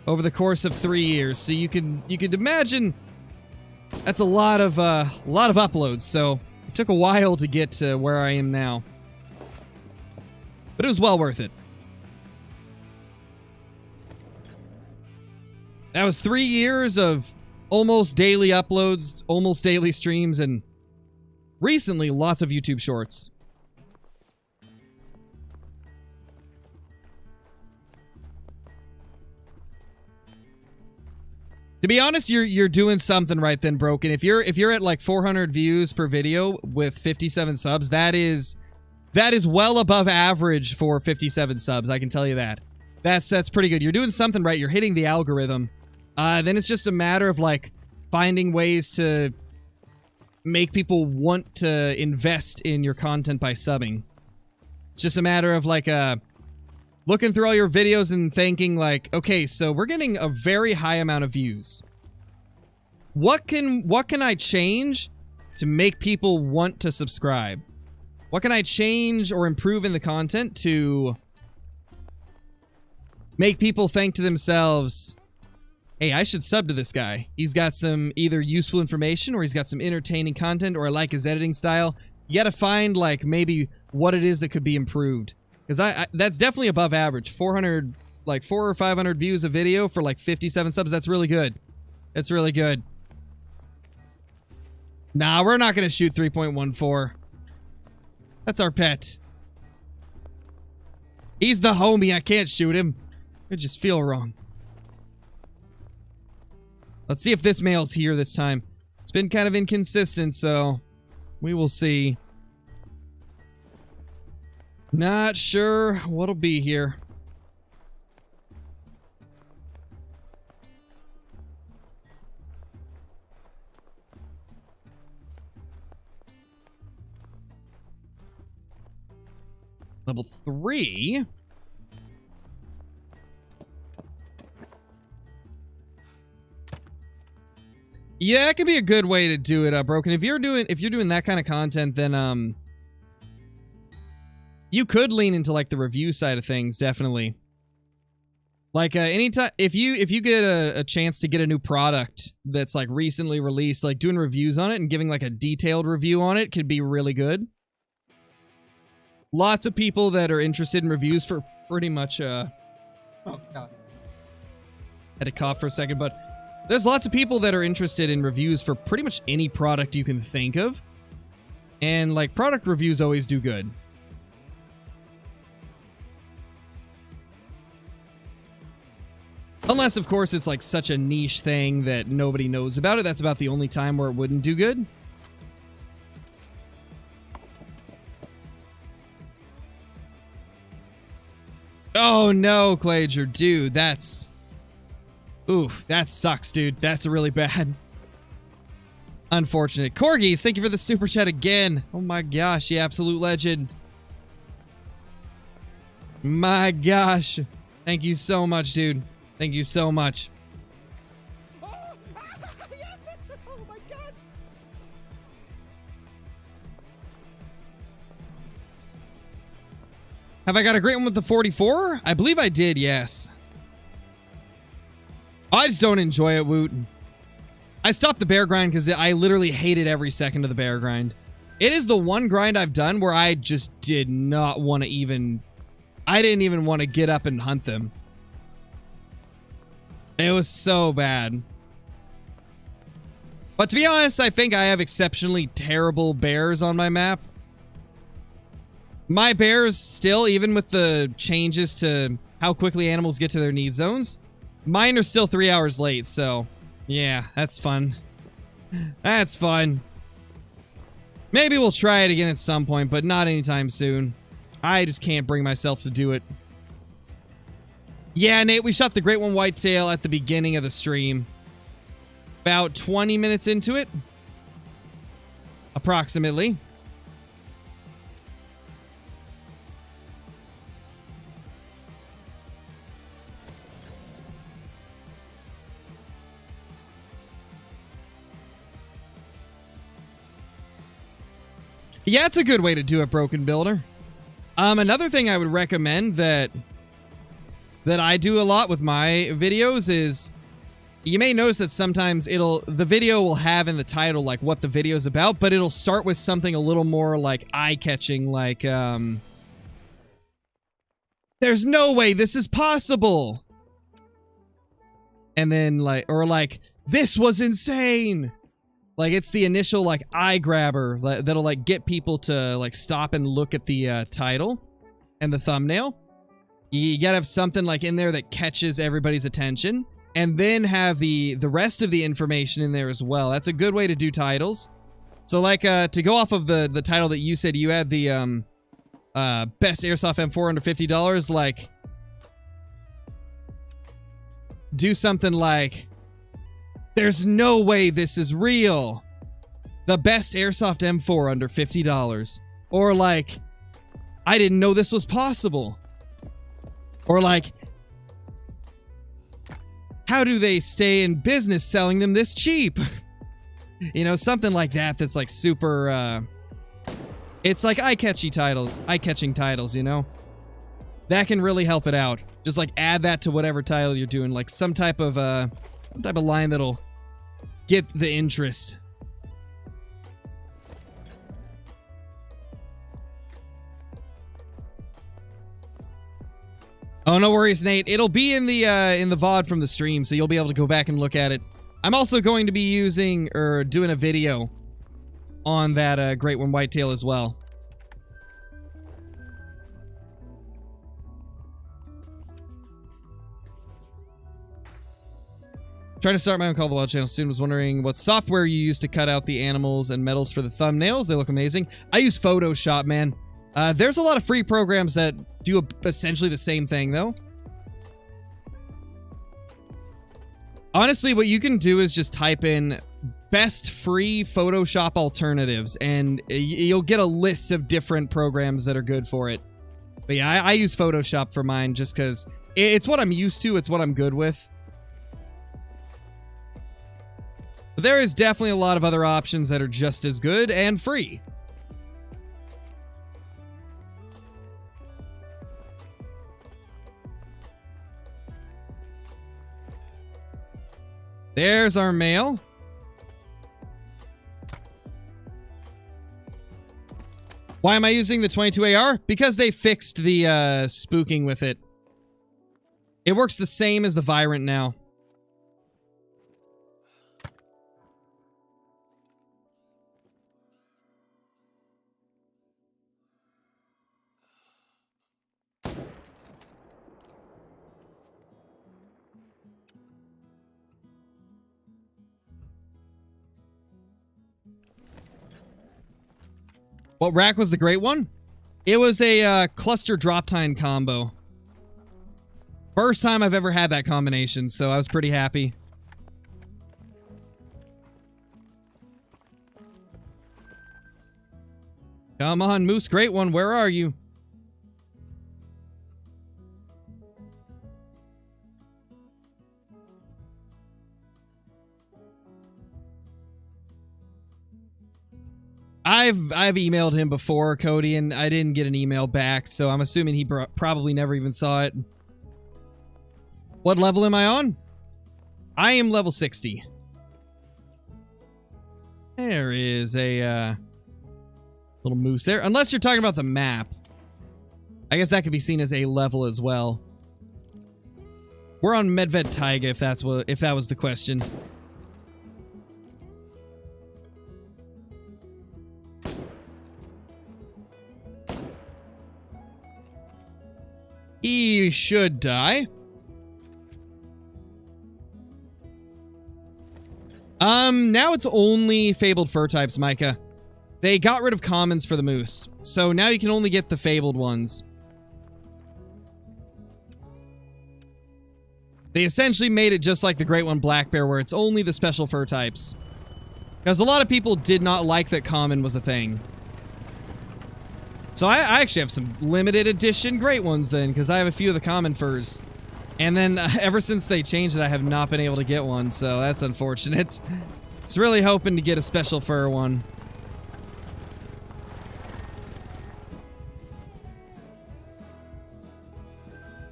over the course of 3 years. So you could imagine that's a lot of uploads. So it took a while to get to where I am now. But it was well worth it. That was 3 years of almost daily uploads, almost daily streams, and recently lots of YouTube shorts. To be honest, you're doing something right then, Broken. If you're at like 400 views per video with 57 subs, that is well above average for 57 subs, I can tell you that. That's pretty good. You're doing something right. You're hitting the algorithm. Then it's just a matter of, like, finding ways to make people want to invest in your content by subbing. It's just a matter of, like, looking through all your videos and thinking like, okay, so we're getting a very high amount of views. What can I change to make people want to subscribe? What can I change or improve in the content to make people think to themselves, hey, I should sub to this guy. He's got some either useful information or he's got some entertaining content, or I like his editing style. You gotta find like maybe what it is that could be improved. Because I that's definitely above average. 400, like 400 or 500 views a video for like 57 subs. That's really good. That's really good. Nah, we're not gonna shoot 3.14. That's our pet. He's the homie. I can't shoot him. I just feel wrong. Let's see if this male's here this time. It's been kind of inconsistent, so we will see. Not sure what'll be here. Level 3. Yeah, that could be a good way to do it, Broken. If you're doing that kind of content, then you could lean into like the review side of things, definitely. Like anytime if you get a chance to get a new product that's like recently released, like doing reviews on it and giving like a detailed review on it could be really good. Lots of people that are interested in reviews for pretty much oh god. Had to cough for a second, but there's lots of people that are interested in reviews for pretty much any product you can think of. And like product reviews always do good. Unless, of course, it's like such a niche thing that nobody knows about it. That's about the only time where it wouldn't do good. Oh no, Clager, dude, that's... Oof, that sucks, dude. That's really bad. Unfortunate. Corgis, thank you for the super chat again. Oh my gosh, you absolute legend. My gosh. Thank you so much, dude. Thank you so much. Oh, yes, oh my gosh. Have I got a great one with the 44? I believe I did, yes. I just don't enjoy it, Woot. I stopped the bear grind because I literally hated every second of the bear grind. It is the one grind I've done where I just did not want to even... I didn't even want to get up and hunt them. It was so bad. But to be honest, I think I have exceptionally terrible bears on my map. My bears still, even with the changes to how quickly animals get to their need zones, mine are still 3 hours late, so yeah, that's fun. That's fun. Maybe we'll try it again at some point, but not anytime soon. I just can't bring myself to do it. Yeah, Nate, we shot the Great One Whitetail at the beginning of the stream. About 20 minutes into it. Approximately. Yeah, it's a good way to do it, Broken Builder. Another thing I would recommend that I do a lot with my videos is, you may notice that sometimes the video will have in the title like what the video's about, but it'll start with something a little more like eye-catching, like there's no way this is possible. And then like, or like, this was insane. Like, it's the initial like eye grabber that'll like get people to like stop and look at the title and the thumbnail. You gotta have something like in there that catches everybody's attention, and then have the rest of the information in there as well. That's a good way to do titles. So like to go off of the title that you said, you had the best airsoft M4 under $50, like do something like, there's no way this is real. The best airsoft M4 under $50. Or like, I didn't know this was possible. Or like, how do they stay in business selling them this cheap? You know, something like that that's like super, it's like eye-catching titles, you know? That can really help it out. Just like add that to whatever title you're doing, like some type of line that'll get the interest. Oh, no worries, Nate. It'll be in the VOD from the stream, so you'll be able to go back and look at it. I'm also going to be using or doing a video on that Great One Whitetail as well. Trying to start my own Call of the Wild channel soon. Was wondering what software you use to cut out the animals and metals for the thumbnails. They look amazing. I use Photoshop, man. There's a lot of free programs that do essentially the same thing, though. Honestly, what you can do is just type in best free Photoshop alternatives, and you'll get a list of different programs that are good for it. But yeah, I use Photoshop for mine just because it's what I'm used to. It's what I'm good with. But there is definitely a lot of other options that are just as good and free. There's our male. Why am I using the 22 AR? Because they fixed the spooking with it. It works the same as the Virant now. What rack was the great one? It was a cluster drop tine combo. First time I've ever had that combination, so I was pretty happy. Come on, Moose, great one, where are you? I've emailed him before, Cody, and I didn't get an email back, so I'm assuming he probably never even saw it. What level am I on? I am level 60. There is a little moose there. Unless you're talking about the map. I guess that could be seen as a level as well. We're on Medved-Taiga, if that was the question. He should die. Now it's only fabled fur types, Micah. They got rid of commons for the moose, so now you can only get the fabled ones. They essentially made it just like the Great One Black Bear, where it's only the special fur types. Because a lot of people did not like that common was a thing. So I actually have some limited edition great ones then, because I have a few of the common furs. And then ever since they changed it, I have not been able to get one, so that's unfortunate. I was really hoping to get a special fur one.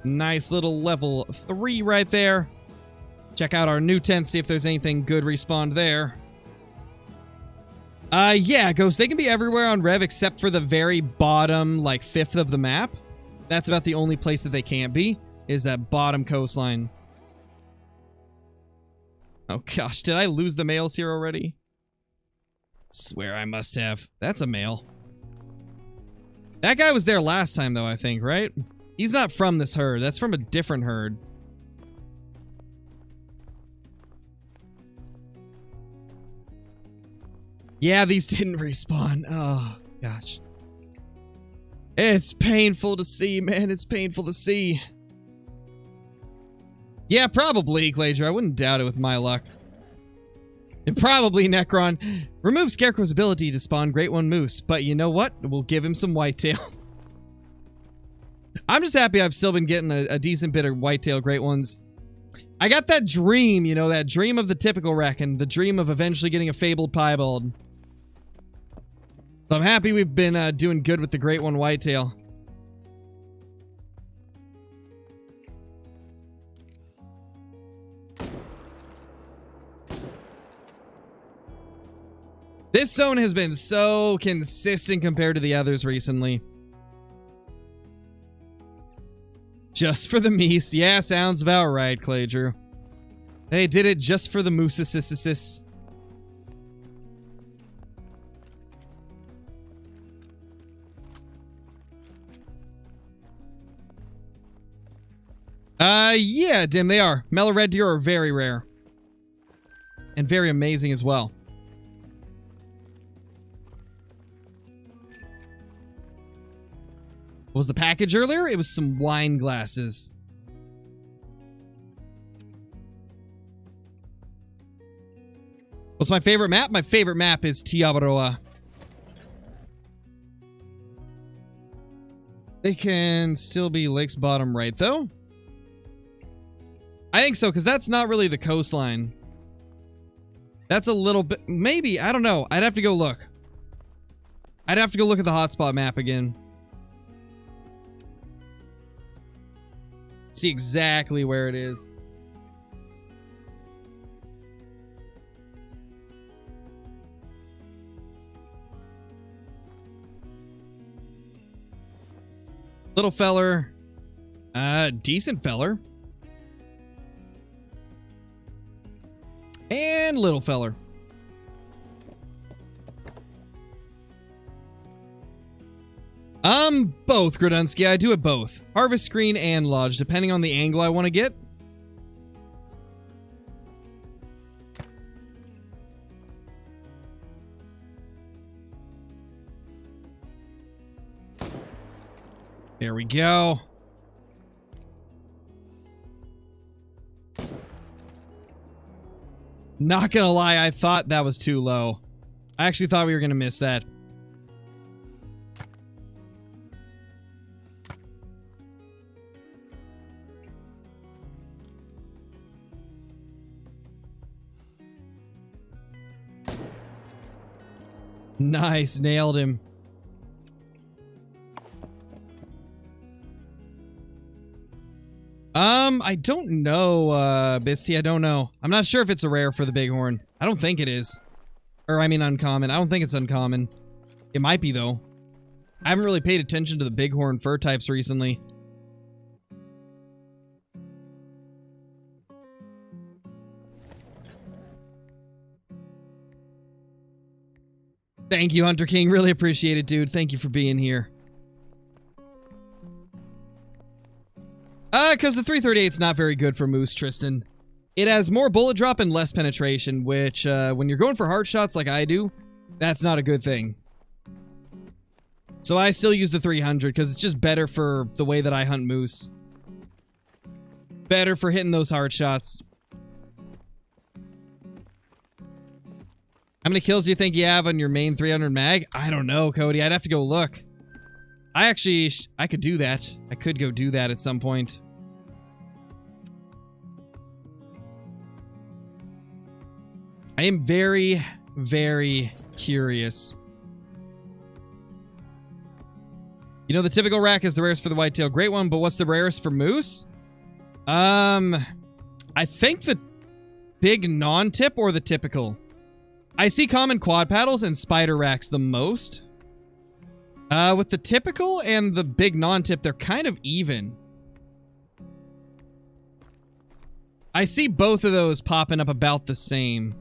Nice little level 3 right there. Check out our new tent, see if there's anything good respawned there. Yeah, Ghost, they can be everywhere on Rev except for the very bottom, like, 5th of the map. That's about the only place that they can't be, is that bottom coastline. Oh gosh, did I lose the males here already? Swear I must have. That's a male. That guy was there last time though, I think, right? He's not from this herd. That's from a different herd. Yeah, these didn't respawn. Oh, gosh. It's painful to see, man. It's painful to see. Yeah, probably, Glacier. I wouldn't doubt it with my luck. And probably Necron. Remove Scarecrow's ability to spawn Great One Moose. But you know what? We'll give him some Whitetail. I'm just happy I've still been getting a decent bit of whitetail great ones. I got that dream, you know, that dream of the typical wreck and the dream of eventually getting a fabled piebald. So I'm happy we've been doing good with the great one whitetail. This zone has been so consistent compared to the others recently. Just for the meese. Yeah, sounds about right, Clay Drew. They did it just for the moose. Yeah, Dim, they are. Mellow red deer are very rare. And very amazing as well. What was the package earlier? It was some wine glasses. What's my favorite map? My favorite map is Tiabaroa. They can still be Lake's bottom right, though. I think so, because that's not really the coastline. That's a little bit... Maybe. I don't know. I'd have to go look. I'd have to go look at the hotspot map again. See exactly where it is. Little feller. Decent feller. And little feller. Both, Gradunsky. I do it both. Harvest screen and lodge, depending on the angle I want to get. There we go. Not gonna lie, I thought that was too low. I actually thought we were gonna miss that. Nice, nailed him. I don't know, Bisty, I don't know. I'm not sure if it's a rare for the bighorn. I don't think it is. Or, I mean, uncommon. I don't think it's uncommon. It might be, though. I haven't really paid attention to the bighorn fur types recently. Thank you, Hunter King. Really appreciate it, dude. Thank you for being here. Because the 338's not very good for moose, Tristan. It has more bullet drop and less penetration, which, when you're going for hard shots like I do, that's not a good thing. So I still use the 300, because it's just better for the way that I hunt moose. Better for hitting those hard shots. How many kills do you think you have on your main 300 mag? I don't know, Cody. I'd have to go look. I could do that. I could go do that at some point. I am very, very curious. You know, the typical rack is the rarest for the whitetail. Great one, but what's the rarest for moose? I think the big non-tip or the typical. I see common quad paddles and spider racks the most. With the typical and the big non-tip, they're kind of even. I see both of those popping up about the same.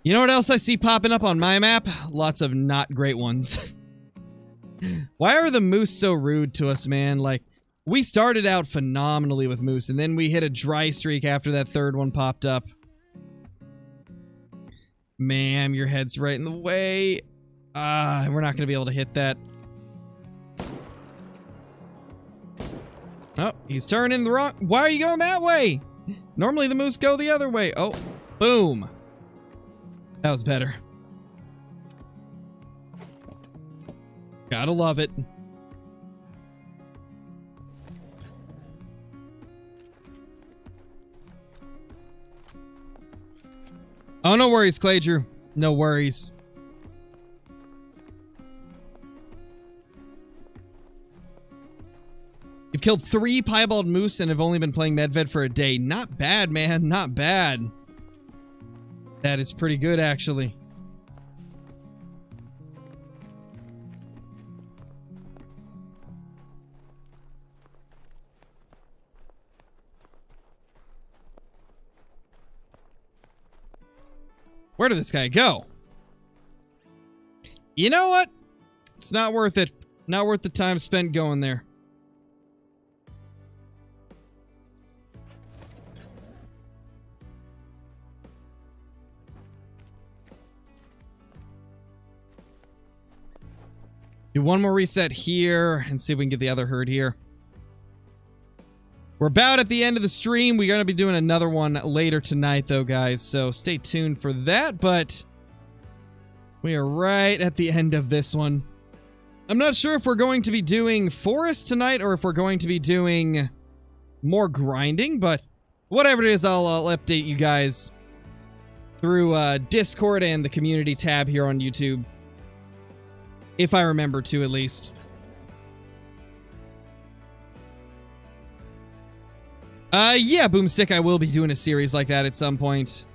You know what else I see popping up on my map? Lots of not great ones. Why are the moose so rude to us, man? Like, we started out phenomenally with moose, and then we hit a dry streak after that third one popped up. Ma'am, your head's right in the way. We're not going to be able to hit that. Oh, he's turning the wrong... Why are you going that way? Normally the moose go the other way. Oh, boom. That was better. Gotta love it. Oh, no worries, Clay Drew. No worries. You've killed 3 piebald moose and have only been playing Medved for a day. Not bad, man. Not bad. That is pretty good, actually. Where did this guy go? You know what? It's not worth it. Not worth the time spent going there. Do one more reset here and see if we can get the other herd here. We're about at the end of the stream. We're going to be doing another one later tonight, though, guys. So stay tuned for that. But we are right at the end of this one. I'm not sure if we're going to be doing forest tonight or if we're going to be doing more grinding. But whatever it is, I'll update you guys through Discord and the community tab here on YouTube. If I remember to, at least. Yeah, Boomstick, I will be doing a series like that at some point.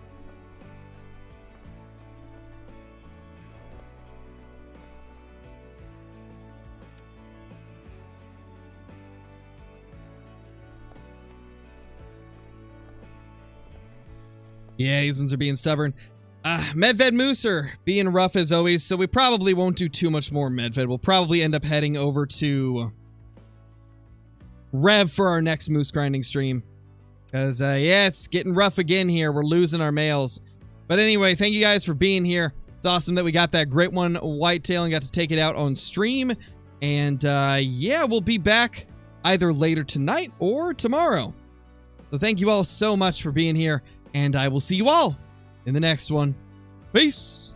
Yeah, these ones are being stubborn. Medved Moose are being rough as always, so we probably won't do too much more Medved. We'll probably end up heading over to Rev for our next moose grinding stream. Because, yeah, it's getting rough again here. We're losing our males. But anyway, thank you guys for being here. It's awesome that we got that great one, Whitetail, and got to take it out on stream. And, yeah, we'll be back either later tonight or tomorrow. So thank you all so much for being here, and I will see you all in the next one. Peace!